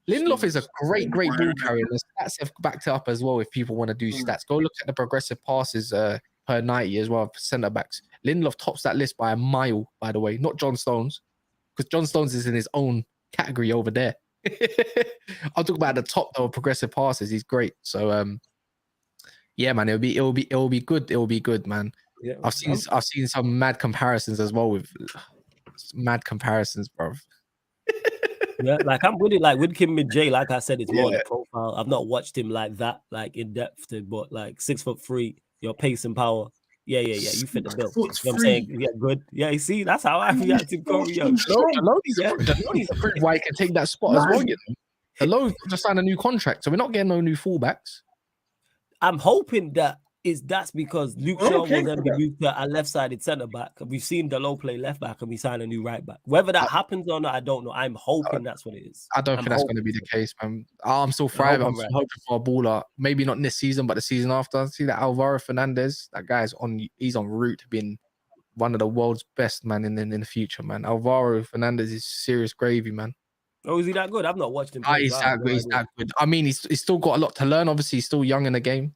Lindelof is a great ball carrier. The stats have backed it up as well. If people want to do stats, go look at the progressive passes per 90 as well for centre backs. Lindelof tops that list by a mile, by the way, not John Stones, because John Stones is in his own category over there. I'll talk about the top though, progressive passes. He's great. So yeah, man, it'll be good. It'll be good, man. Yeah, I've seen some mad comparisons as well with mad comparisons, bro. Yeah, like I'm with it. Like with Kim Min-jae, like I said, it's more the profile. I've not watched him like that, like in depth. But like 6'3", your pace and power. Yeah. You fit the bill. You know what I'm saying? Yeah, good. Yeah, you see, that's how I reacted, Corey. Deloney's a prove why he can take that spot as well. You know? Deloney just signed a new contract, so we're not getting no new fullbacks. I'm hoping that's because Luke Shaw will then be moved to a left-sided centre-back. We've seen Delo play left-back and we sign a new right-back. Whether that happens or not, I don't know. I'm hoping that's what it is. I don't think that's going to be the case, man. I'm still thriving. I'm still hoping for a baller. Maybe not this season, but the season after. See that Alvaro Fernandez? That guy's he's on route to being one of the world's best, man, in the future, man. Alvaro Fernandez is serious gravy, man. Oh, is he that good? I've not watched him play. He's that good. I mean, he's still got a lot to learn. Obviously, he's still young in the game.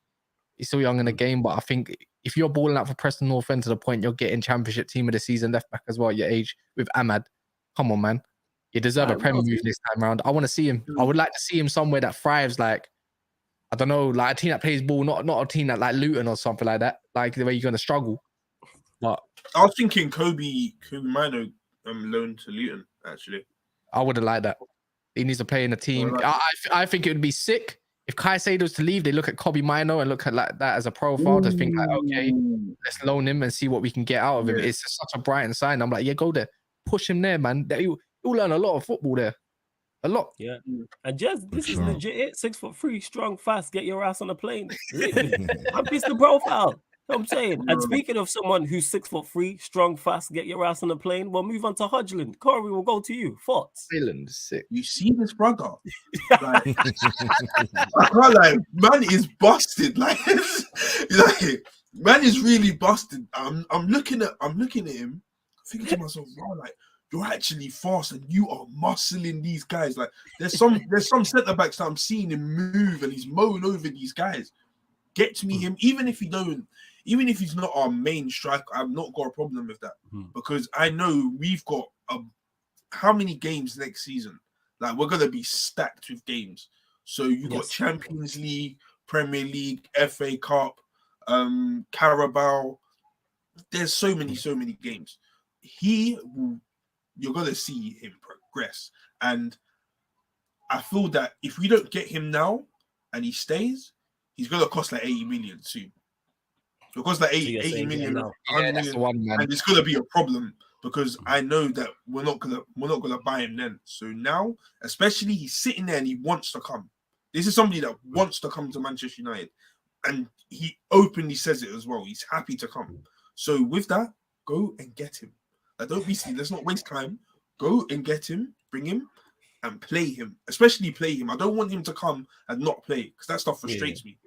But I think if you're balling out for Preston North End to the point you're getting championship team of the season left back as well at your age with Ahmad, come on, man. You deserve a Premier move this time around. I want to see him. I would like to see him somewhere that thrives, like, I don't know, like a team that plays ball, not a team that like Luton or something like that, like the way you're going to struggle. But I was thinking Kobe Mino loan to Luton, actually. I would have liked that. He needs to play in a team. I think it would be sick. If Caicedo's to leave, they look at Kobe Mino and look at like that as a profile to think like, okay, let's loan him and see what we can get out of him. It's just such a Brighton sign. I'm like, yeah, go there, push him there, man. He'll learn a lot of football there, a lot. Yeah, and just this is legit. 6'3", strong, fast. Get your ass on a plane. I'm just the profile. You know what I'm saying. And speaking of someone who's 6'3", strong, fast, get your ass on a plane. We'll move on to Hodgland. Corey, we'll go to you. Thoughts? Ireland sick. You see this brother? Like, I can't like, man is busted. Like man is really busted. I'm looking at him, thinking to myself, wow, like you're actually fast and you are muscling these guys. Like there's some centre backs that I'm seeing him move and he's mowing over these guys. Get me him, even if he's not our main striker, I've not got a problem with that because I know we've got how many games next season? Like we're gonna be stacked with games. So you got Champions League, Premier League, FA Cup, Carabao. There's so many games. You're gonna see him progress, and I feel that if we don't get him now and he stays, he's gonna cost like 80 million soon. Because like 80 million, 100 million, one, and it's gonna be a problem because I know that we're not gonna buy him then. So now, especially he's sitting there and he wants to come. This is somebody that wants to come to Manchester United, and he openly says it as well. He's happy to come. So with that, go and get him. Like, don't be silly. Let's not waste time. Go and get him, bring him, and play him. Especially play him. I don't want him to come and not play because that stuff frustrates me.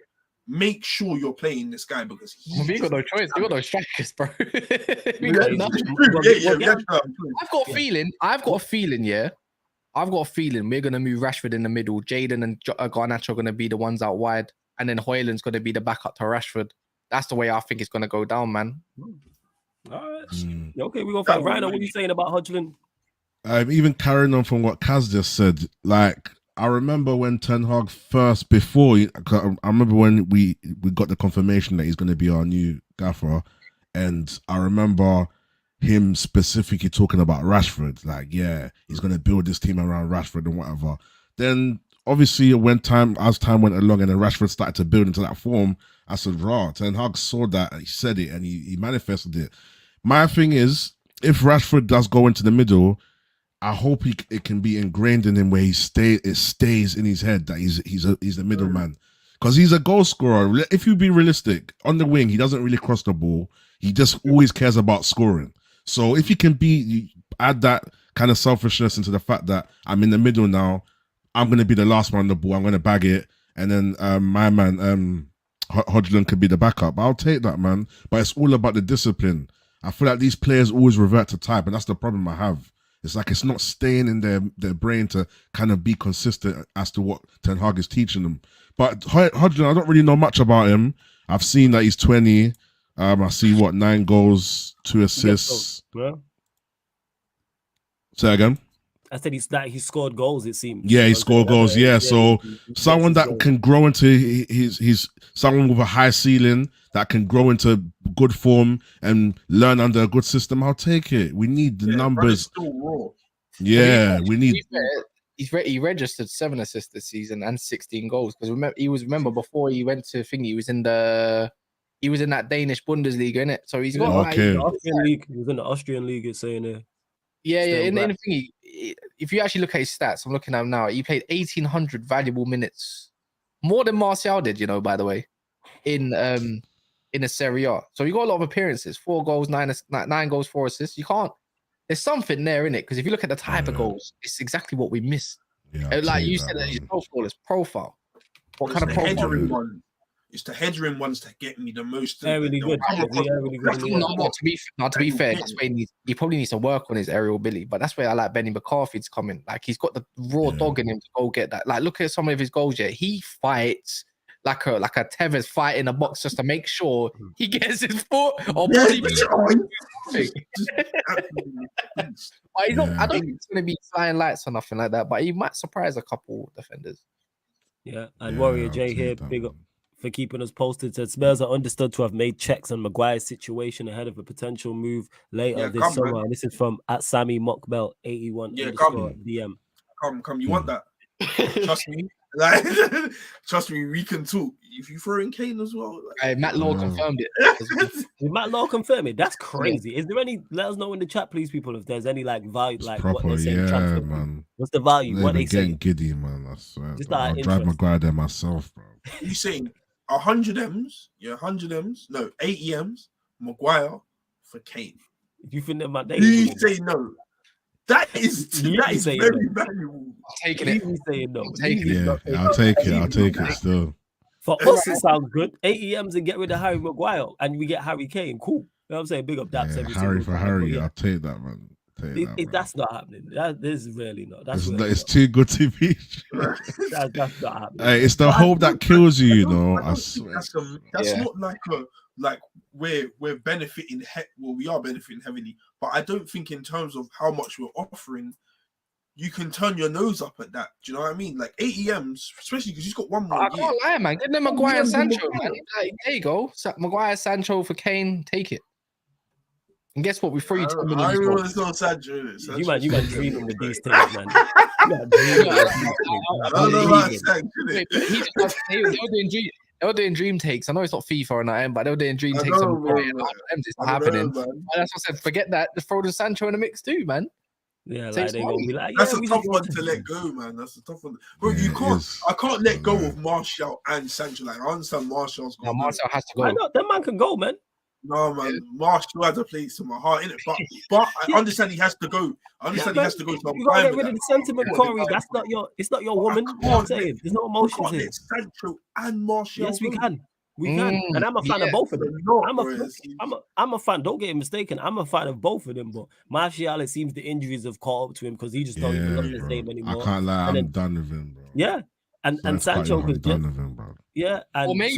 Make sure you're playing this guy because we got no choice. We got no strikers, bro. I've got a feeling. I've got a feeling we're gonna move Rashford in the middle. Jaden and Garnacho are gonna be the ones out wide, and then Højlund's gonna be the backup to Rashford. That's the way I think it's gonna go down, man. All right. Okay, we go for Rhino. What are you saying about Hodgland? Even carrying on from what Kaz just said, like. I remember when Ten Hag first, I remember when we got the confirmation that he's going to be our new gaffer, and I remember him specifically talking about Rashford, like, yeah, he's going to build this team around Rashford and whatever. Then, obviously, as time went along and then Rashford started to build into that form, I said, raw, Ten Hag saw that, and he said it, and he manifested it. My thing is, if Rashford does go into the middle, I hope it can be ingrained in him where it stays in his head that he's the middleman, because he's a goal scorer. If you be realistic, on the wing he doesn't really cross the ball. He just always cares about scoring. So if you can add that kind of selfishness into the fact that I'm in the middle now, I'm going to be the last one on the ball. I'm going to bag it, and then my man Hodgland could be the backup. I'll take that, man. But it's all about the discipline. I feel like these players always revert to type, and that's the problem I have. It's like it's not staying in their brain to kind of be consistent as to what Ten Hag is teaching them. But Hodgland, I don't really know much about him. I've seen that he's 20. I see 9 goals, 2 assists. Yeah. Say again. I said he scored goals. It seems. Yeah, he scored goals. Yeah, so someone that can grow into his someone with a high ceiling that can grow into good form and learn under a good system. I'll take it. We need the numbers. Still raw. Yeah, we need. He registered 7 assists this season and 16 goals because remember before he went to thingy, he was in that Danish Bundesliga, innit? So he's got the Austrian league. He was in the Austrian league. It's saying there. Yeah. In the thingy, if you actually look at his stats, I'm looking at him now. He played 1,800 valuable minutes, more than Martial did. You know, by the way, in the Serie A. So he got a lot of appearances: 4 goals, 9 goals, 4 assists. You can't. There's something there in it because if you look at the type of goals, it's exactly what we miss. Yeah, like you said, his profile. What kind of profile? It's the headering ones that get me the most. Really good. Not to be fair, that's where he probably needs to work on his aerial ability. But that's where I like Benny McCarthy's coming. Like he's got the raw dog in him to go get that. Like look at some of his goals. Yeah, he fights like a Tevez fight in a box just to make sure he gets his foot or body. But he's not. I don't think it's going to be flying lights or nothing like that. But he might surprise a couple defenders. Yeah, and Warrior J here, big up for keeping us posted. Said Spurs are understood to have made checks on Maguire's situation ahead of a potential move later this summer. Man. And this is from at Sammy Mockbell 81. Yeah, DM. Come. You want that? Trust me. Like, trust me, we can talk. If you throw in Kane as well, like, Matt Law confirmed it. Did Matt Law confirm it? That's crazy. Is there any? Let us know in the chat, please, people, if there's any like value, like proper, what they're saying. Man. What's the value? What they getting giddy, man. I swear. I'll drive Maguire there myself, bro. You saying 100 M's? Yeah, 100 M's. No, 80 M's. Maguire for Kane. You think that my day? You say no. That is very valuable. Taking it. Saying no. I'll take it still. For us, it sounds good. 80 M's and get rid of Harry Maguire, and we get Harry Kane. Cool. You know what I'm saying? Big up Daps. Harry for Harry. I'll take that, man. That's not happening. This is really not. It's too good to be true. That's not happening. Hey, it's the hope that kills you, you know. I swear. That's not like we're benefiting. We are benefiting heavily, but I don't think in terms of how much we're offering, you can turn your nose up at that. Do you know what I mean? Like 80 M's, especially because he's got one more. I can't lie, man. Give them Maguire and Sancho, man. Like, there you go. Maguire, Sancho for Kane. Take it. And guess what? We free. I remember it's not Sancho. You might dreaming with these things, man. They were doing dream takes. I know it's not FIFA or nothing, but they were doing dream takes. It's not happening. That's what I said. Forget that. Just throw the Sancho in the mix too, man. Yeah, like they gonna be like, that's a tough one to let go, man. That's a tough one. Bro, you can't. I can't let go of Martial and Sancho. Like I understand Martial's got. No, Martial has to go. I know that man can go, man. No, man. Martial has a place in my heart, innit? But I understand he has to go. I understand he has to go. So you gotta get rid of the sentiment, Corey. That's not your. It's not your woman. You know what I'm saying? There's no emotions here. Sancho and Martial. Yes, we can. We can, and I'm a fan of both of them. I'm a fan. Don't get it mistaken. I'm a fan of both of them. But Martial, it seems the injuries have caught up to him because he just don't even look the same anymore. I can't lie. I'm done with him, bro. Yeah, and Sancho was done with him, bro. Yeah, and maybe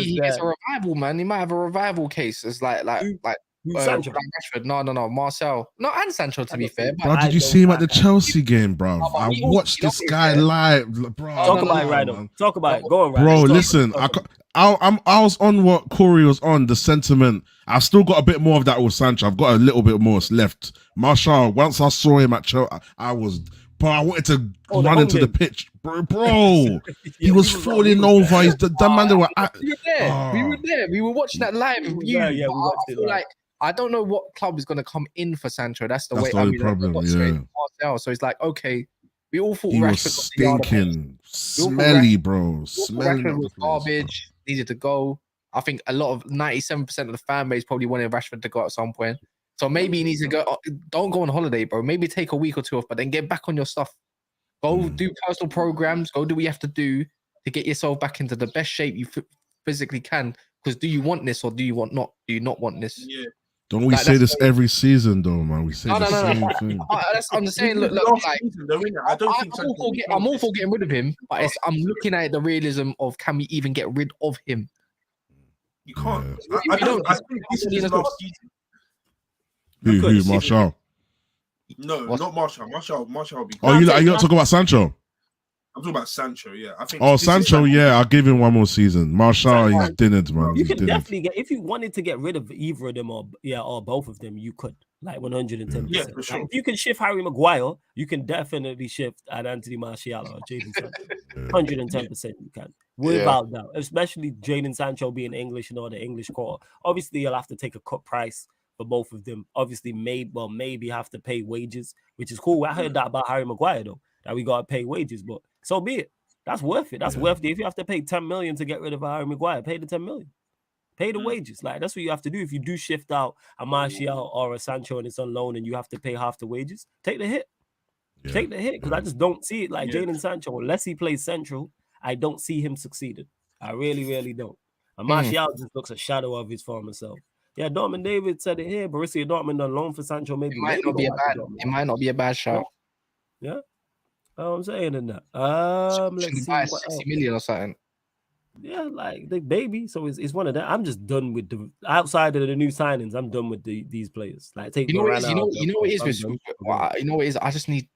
he gets a revival, man. He might have a revival case. It's like Sancho. Rashford. No, Marcel. No, and Sancho, to be fair. Bro, did you see him at the Chelsea game, bro? I watched this guy live, bro. Talk about it, Rhino. Talk about it. Go on, Rhino. Bro, listen, I was on what Corey was on, the sentiment. I've still got a bit more of that with Sancho. I've got a little bit more left. Martial, once I saw him at Chelsea, I wanted to run into the pitch. Bro. He was falling over. He's the man that were at. We were there. We were watching that live. We watched it. Like, I don't know what club is going to come in for Sancho. That's the problem. Marcel. So it's like, okay, we all thought he was stinking, smelly, bro. Smelly. Rashford was garbage. Needed to go. I think a lot of 97% of the fan base probably wanted Rashford to go at some point. So maybe he needs to go. Don't go on holiday, bro. Maybe take a week or two off, but then get back on your stuff. Go do personal programs. Go do what you have to do to get yourself back into the best shape you physically can. Because do you want this or do you not want this? Yeah. Don't we say this every season, though, man? We say the same thing. I'm saying, look, like, I'm all for getting rid of him, but I'm looking at the realism of can we even get rid of him? You can't. I think this is his last season. Who, Martial? No, not Martial. Martial will be. Oh, are you not talking about Sancho? I'm talking about Sancho. Yeah, I think. Oh, Sancho. Yeah, I'll give him one more season. Martial, he's dinned, man. You can definitely get, if you wanted to get rid of either of them or both of them, you could, like 110%. Yeah, for sure. Like, if you can shift Harry Maguire, you can definitely shift an Anthony Martial or Jadon Sancho. 110% you can, without doubt. Especially Jadon Sancho being English and all the English core. Obviously, you'll have to take a cut price for both of them. Obviously, maybe have to pay wages, which is cool. I heard that about Harry Maguire though, that we gotta pay wages, but so be it. That's worth it. That's worth it. If you have to pay 10 million to get rid of Harry Maguire, pay the 10 million. Pay the wages. Like, that's what you have to do. If you do shift out a Martial or a Sancho and it's on loan and you have to pay half the wages, take the hit. Yeah. Take the hit, because I just don't see it. Like Jadon Sancho, unless he plays central, I don't see him succeeding. I really, really don't. And Martial just looks a shadow of his former self. Yeah, Dortmund David said it here. Borussia Dortmund on loan for Sancho. Maybe it might not be a bad shot. Yeah. I'm saying in that. Let's see. 60 million or something. Yeah, like the baby. So it's one of them. I'm just done with the outside of the new signings. I'm done with these players. Like, take you know what it is. I just need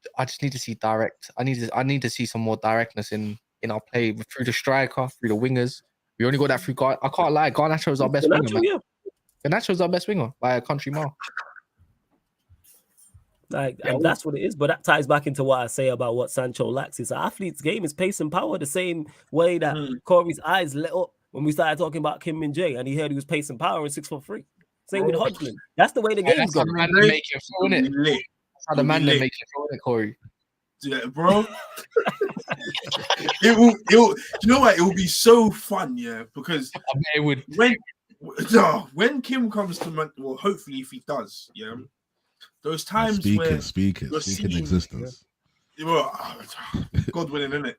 to see direct. I need to see some more directness in our play through the striker, through the wingers. We only got that through I can't lie. Garnacho is our best winger, man. Garnacho is our best winger by a country mile. Like, and that's what it is. But that ties back into what I say about what Sancho lacks. It's an athlete's game. It's pace and power. The same way that Corey's eyes lit up when we started talking about Kim Min-jae and he heard he was pace and power in 6'3". Same with Hodgman. That's the way the game's going. That's how the man make it throw it, Corey. Yeah, bro. it will. You know what? It will be so fun, yeah. Because it would. When Kim comes to well, hopefully if he does, yeah. Those times speak existence. Well, God willing, isn't it?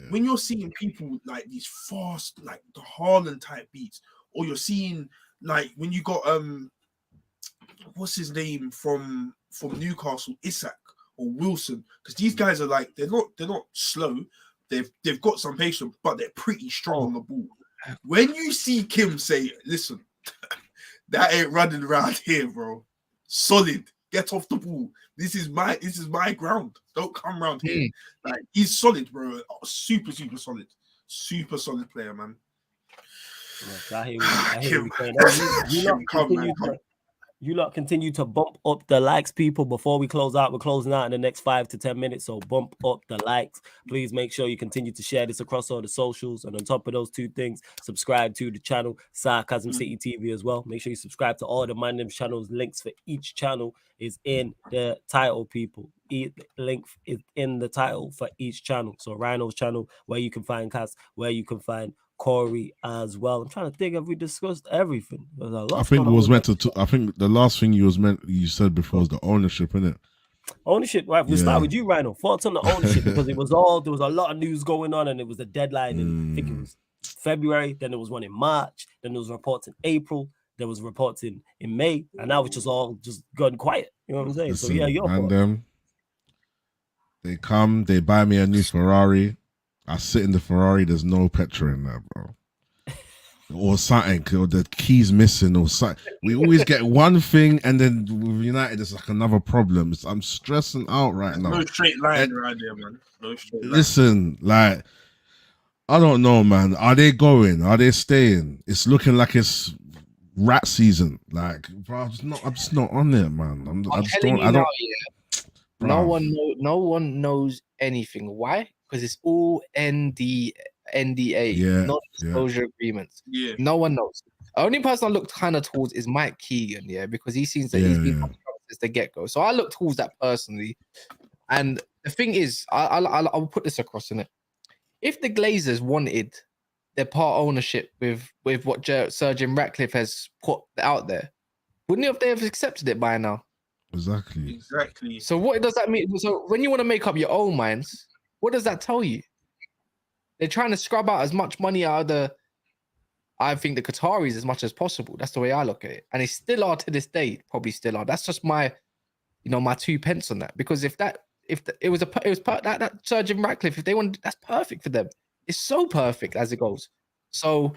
When you're seeing people like these fast, like the Haaland type beats, or you're seeing like when you got what's his name from Newcastle, Isak or Wilson, because these guys are like they're not slow, they've got some patience, but they're pretty strong on the ball. When you see Kim say, "Listen, that ain't running around here, bro. Solid. Get off the ball. This is my ground. Don't come around here." Like, he's solid, bro. Super solid. Super solid player, man. You lot continue to bump up the likes, people. Before we close out, we're closing out in the next 5 to 10 minutes. So bump up the likes. Please make sure you continue to share this across all the socials. And on top of those two things, subscribe to the channel, Sarcasm City TV as well. Make sure you subscribe to all the Mandem channels. Links for each channel is in the title, people. Link is in the title for each channel. So Rhino's channel, where you can find Cass, where you can find Corey as well. I'm trying to think if we discussed everything. I think it was meant to. I think the last thing you said before was the ownership, innit? Ownership, right? We'll start with you, Rhino. Thoughts on the ownership, because there was a lot of news going on, and it was a deadline in, I think it was February, then there was one in March, then there was reports in April, there was reports in May, and now it's just all just gone quiet. You know what I'm saying? Listen, so yeah, they come, they buy me a new Ferrari. I sit in the Ferrari, there's no petrol in there, bro. Or something, or the key's missing, or something. We always get one thing, and then with United, it's like another problem. I'm stressing out right now. No straight line around there, man. No straight line. Listen, like, I don't know, man. Are they going? Are they staying? It's looking like it's rat season. Like, bro, I'm just not on there, man. No one knows anything. Why? Because it's all NDA, non-disclosure agreements. Yeah. No one knows. The only person I looked kind of towards is Mike Keegan, because he seems that he's been since the get-go. So I look towards that personally. And the thing is, I'll put this across in it. If the Glazers wanted their part ownership with what Sir Jim Ratcliffe has put out there, wouldn't they have accepted it by now? Exactly. So what does that mean? So when you want to make up your own minds, what does that tell you? They're trying to scrub out as much money out of I think the Qataris as much as possible. That's the way I look at it. And they still are to this day, probably still are. That's just my 2 pence on that. Because if that Sir Jim Ratcliffe, if they want, that's perfect for them. It's so perfect as it goes. So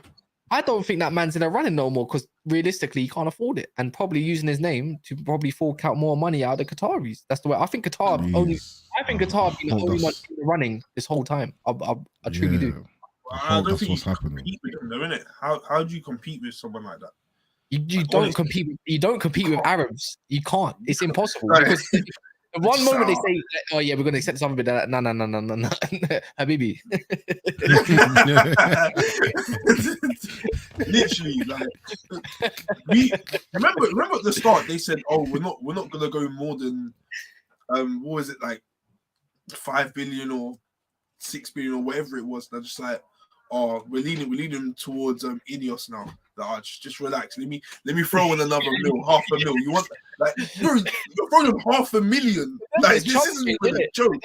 I don't think that man's in a running no more because realistically, he can't afford it, and probably using his name to probably fork out more money out of the Qataris. That's the way I think Qatar only. I think Qatar been the only one in the running this whole time. I truly do. I don't think you can compete with them, though, innit? How do you compete with someone like that? You don't compete. You don't compete with Arabs. You can't. It's impossible because. One moment they say, "Oh yeah, we're going to accept something," but no, Habibi. Literally, like we remember at the start they said, "Oh, we're not going to go more than what was it, like 5 billion or 6 billion or whatever it was." They're just like, "Oh, we're leaning towards Ineos now." Like, just relax. Let me throw in another mil, half a mil. You want like, bro, you're throwing them $500,000. Like, this isn't even a joke.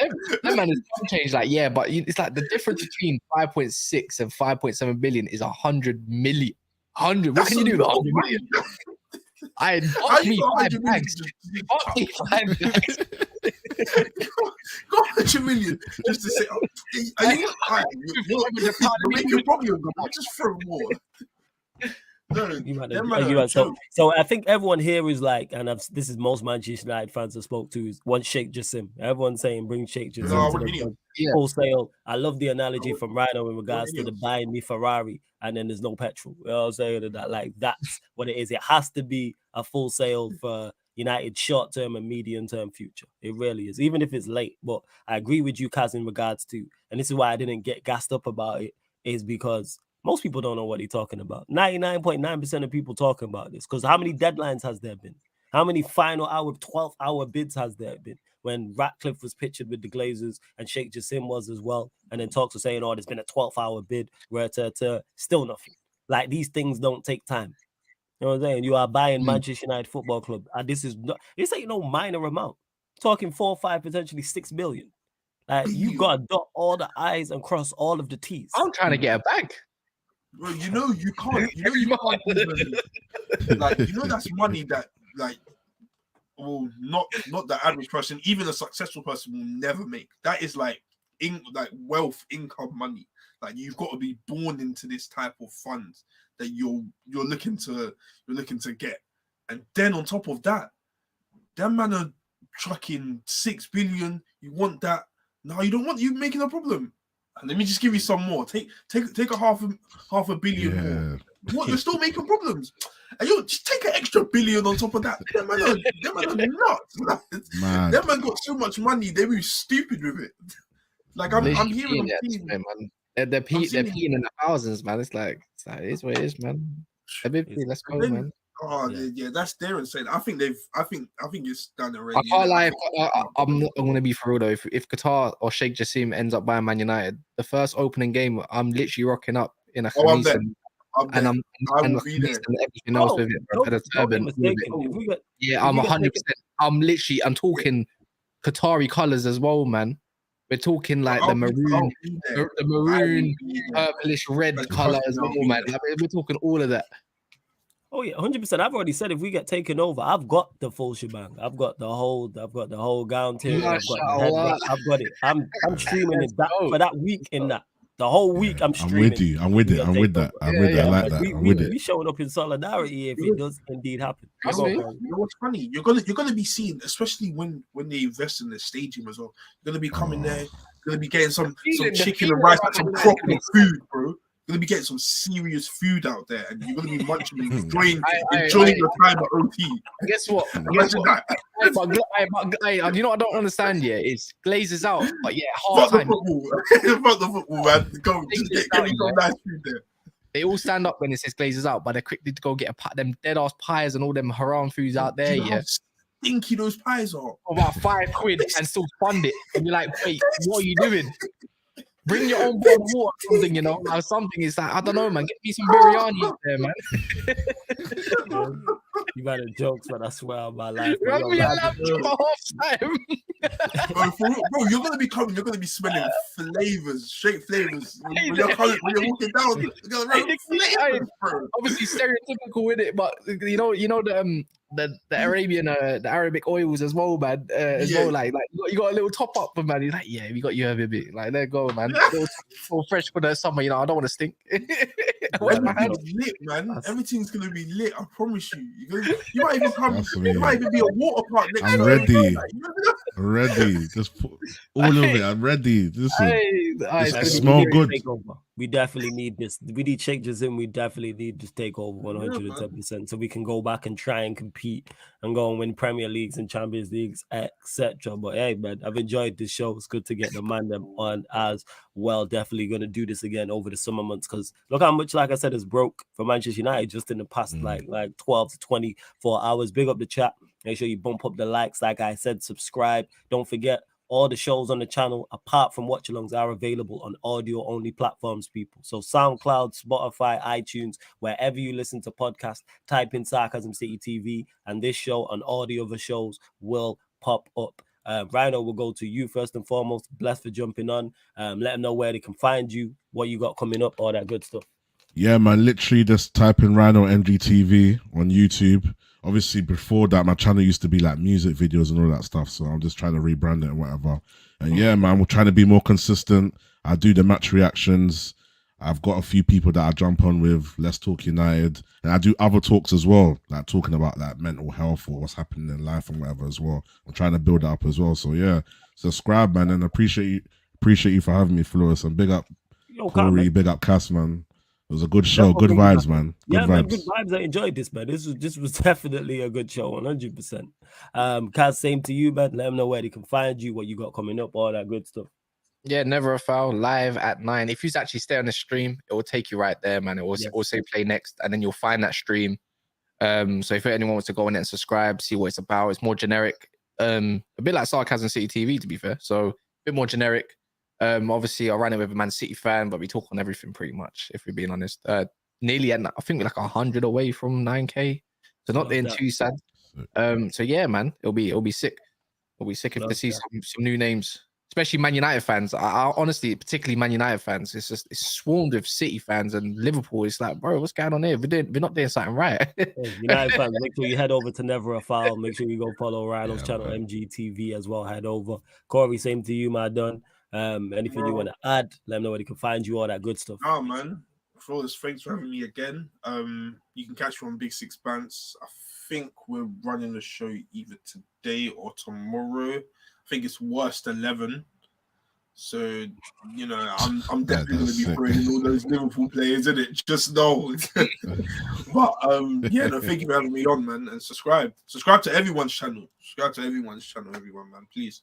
That man is changed. Like, yeah, but it's like the difference between 5.6 and 5.7 billion is 100 million. 100. What can you do with 100 million? I bought me 5 bags. Bought me 5 bags. Go 100 million just to say, you're making problems. Just throw more. No, so I think everyone here is like, and this is most Manchester United fans I spoke to, is one Sheikh Jassim. Everyone's saying bring Sheikh Jassim to the wholesale. I love the analogy from Rhino in regards to the buying me Ferrari and then there's no petrol. You know what I'm saying? That like that's what it is. It has to be a full sale for United's short-term and medium-term future. It really is, even if it's late. But I agree with you, Kaz, in regards to, and this is why I didn't get gassed up about it, is because most people don't know what he's talking about. 99.9% of people talking about this. Because how many deadlines has there been? How many final hour, 12th hour bids has there been? When Ratcliffe was pictured with the Glazers and Sheikh Jassim was as well. And then talks were saying, oh, there's been a 12th hour bid. Still nothing. Like, these things don't take time. You know what I'm saying? You are buying Manchester United Football Club. And this ain't no minor amount. Talking 4, 5, potentially 6 billion. Like, you got to dot all the I's and cross all of the T's. I'm trying to get a bag. Well, you can't even, like, that's money that, like, well, not the average person, even a successful person will never make. That is like wealth, income money. Like, you've got to be born into this type of funds that you're looking to get. And then on top of that, them man are trucking 6 billion. You want that? No, you don't want. You making a problem. And let me just give you some more. Take a half a billion more. What, you're still making problems? And you just take an extra billion on top of that. Them man are nuts. Them man got so much money, they be stupid with it. Like, I'm hearing them. They're peeing in the thousands, man. It's like it is what it is, man. Let's go, man. Oh yeah, that's their insane. I think it's done already. I can't lie. I'm going to be for real though. If Qatar or Sheikh Jassim ends up buying Man United, the first opening game, I'm literally rocking up in a khamis and everything else with it. Yeah, I'm 100%. I'm talking Qatari colours as well, man. We're talking like the maroon, purplish red colour as well, man. Like, we're talking all of that. Oh yeah, 100%. I've already said if we get taken over, I've got the full shebang. I've got the whole gown tier. I've got it. I'm streaming it for that week. In that the whole week, I'm streaming. I'm with you. I'm with that. I like that. We showing up in solidarity if it does indeed happen. You know what's funny? You're gonna be seen, especially when they invest in the stadium as well. You're gonna be coming there. You're gonna be getting some chicken and rice, some proper food, bro. You're gonna be getting some serious food out there, and you're gonna be munching and enjoying your time at OT. Guess what? You know what I don't understand yet? It's Glazers out, but yeah, half time. Fuck the football, man. Go get some nice food there. They all stand up when it says Glazers out, but they're quickly to go get them dead ass pies and all them haram foods out there. How stinky those pies are. About £5 and still fund it, and you're like, wait, what are you doing? Bring your own bowl of water, something, Like something is like, I don't know, man. Get me some biryani there, man. You got jokes, but I swear on my life. Bro, you're gonna be coming. You're gonna be smelling flavors, straight flavors. When you're walking down, flavors, bro. Obviously stereotypical with it, but you know the Arabian, the Arabic oils as well, man. As well, like you got a little top up, man. He's like, yeah, we got you a bit. Like, there go, man. Little fresh for the summer, you know. I don't want to stink. Where's my hand? Lit, man. Everything's gonna be lit. I promise you. You might even come. It might even be a water park next. I'm ready. Ready. Just put all of it. I'm ready. Listen, smell good. We definitely need this. We need changes in. We definitely need this takeover 110%, so we can go back and try and compete and go and win Premier Leagues and Champions Leagues, etc. But hey, man, I've enjoyed this show. It's good to get the man them on as well. Definitely going to do this again over the summer months, because look how much, like I said, is broke for Manchester United just in the past like 12 to 24 hours. Big up the chat. Make sure you bump up the likes. Like I said, subscribe. Don't forget, all the shows on the channel, apart from watch-alongs, are available on audio-only platforms, people. So SoundCloud, Spotify, iTunes, wherever you listen to podcasts, type in Sarcasm City TV, and this show and all the other shows will pop up. Rhino, will go to you first and foremost. Blessed for jumping on. Let them know where they can find you, what you got coming up, all that good stuff. Yeah, man, literally just type in Rhino MGTV on YouTube. Obviously, before that, my channel used to be like music videos and all that stuff. So I'm just trying to rebrand it and whatever. And yeah, man, we're trying to be more consistent. I do the match reactions. I've got a few people that I jump on with. Let's Talk United. And I do other talks as well, like talking about like mental health or what's happening in life and whatever as well. I'm trying to build it up as well. So yeah, subscribe, man. And appreciate you for having me, Flores. And big up Corey, big up Cass, man. It was a good show, good vibes, man. Good vibes. Man, good vibes. I enjoyed this, man. This was definitely a good show, 100%. Kaz, same to you, man. Let them know where they can find you, what you got coming up, all that good stuff. Yeah, Never a Foul, live at 9. If you actually stay on the stream, it will take you right there, man. It will also play next, and then you'll find that stream. So if anyone wants to go in and subscribe, see what it's about, it's more generic. A bit like Sarcasm City TV, to be fair. So a bit more generic. Obviously, I ran it with a Man City fan, but we talk on everything pretty much, if we're being honest. Nearly, I think we're like 100 away from 9K, so not being too sad. So yeah, man, it'll be sick. It'll be sick if they see some new names, especially Man United fans. I honestly, particularly Man United fans, it's swarmed with City fans and Liverpool. It's like, bro, what's going on here? We're not doing something right. United fans, make sure you head over to Never a Foul. Make sure you go follow Rhino's channel, MGTV as well. Head over. Corey, same to you, my done. Anything you want to add, let them know where they can find you, all that good stuff. Oh man, Flawless, thanks for having me again. You can catch me on Big Six Bands. I think we're running the show either today or tomorrow. I think it's worst 11. So you know, I'm definitely going to be throwing all those Liverpool players in it. Just know. But yeah, no, thank you for having me on, man. And subscribe to everyone's channel. Everyone, man, please.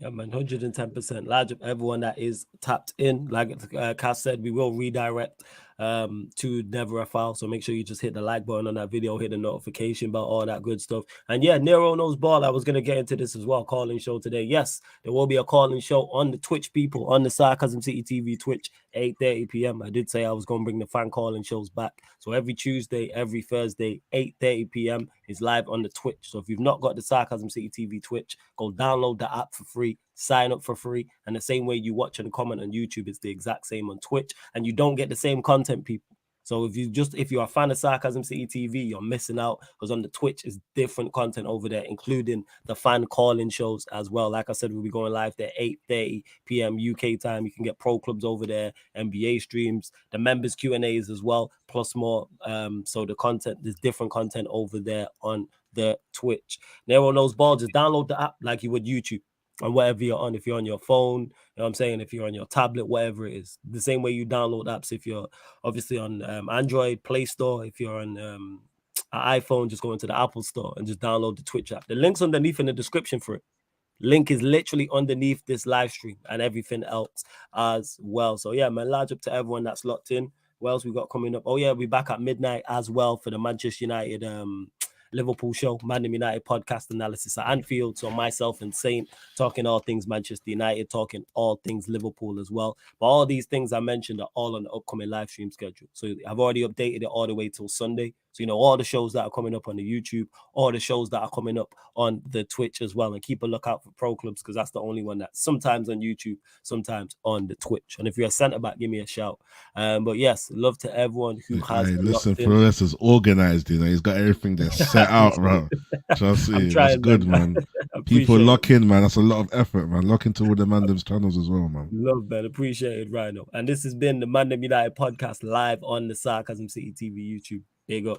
Yeah, man, 110%. Large up everyone that is tapped in. Like Cass said, we will redirect to Never a Foul. So make sure you just hit the like button on that video, hit the notification bell, all that good stuff. And yeah, Nero knows ball. I was going to get into this as well. Calling show today. Yes, there will be a calling show on the Twitch, people, on the Sarcasm City TV Twitch, 8:30 p.m. I did say I was going to bring the fan calling shows back. So every Tuesday, every Thursday, 8:30 p.m. is live on the Twitch. So if you've not got the Sarcasm City TV Twitch, go download the app for free. Sign up for free, and the same way you watch and comment on YouTube, it's the exact same on Twitch, and you don't get the same content, people. So if you're a fan of Sarcasm City TV, you're missing out, because on the Twitch is different content over there, including the fan calling shows as well. Like I said, we'll be going live there 8:30 p.m. UK time. You can get pro clubs over there, NBA streams, the members Q&As as well, plus more. So the content, there's different content over there on the Twitch. Nero knows ball. Just download the app like you would YouTube. And whatever you're on, if you're on your phone, you know what I'm saying, if you're on your tablet, whatever it is, the same way you download apps. If you're obviously on Android Play Store, if you're on an iPhone, just go into the Apple Store and just download the Twitch app. The link's underneath in the description for it. Link is literally underneath this live stream and everything else as well. So yeah, man, large up to everyone that's locked in. What else we got coming up? Oh yeah, we're back at midnight as well for the Manchester United Liverpool show, Man United podcast analysis at Anfield. So myself and Saint talking all things Manchester United, talking all things Liverpool as well. But all these things I mentioned are all on the upcoming live stream schedule. So I've already updated it all the way till Sunday. So, you know, all the shows that are coming up on the YouTube, all the shows that are coming up on the Twitch as well. And keep a lookout for Pro Clubs, because that's the only one that's sometimes on YouTube, sometimes on the Twitch. And if you're a centre back, give me a shout. But yes, love to everyone who has. Hey, listen, Flores is organized, you know, he's got everything there set out, bro. Trust me, that's good, man. People lock in, man. That's a lot of effort, man. Lock into all the Mandem's channels as well, man. Love, man. Appreciate it, Rhino. And this has been the Mandem United podcast live on the Sarcasm City TV YouTube. Big up.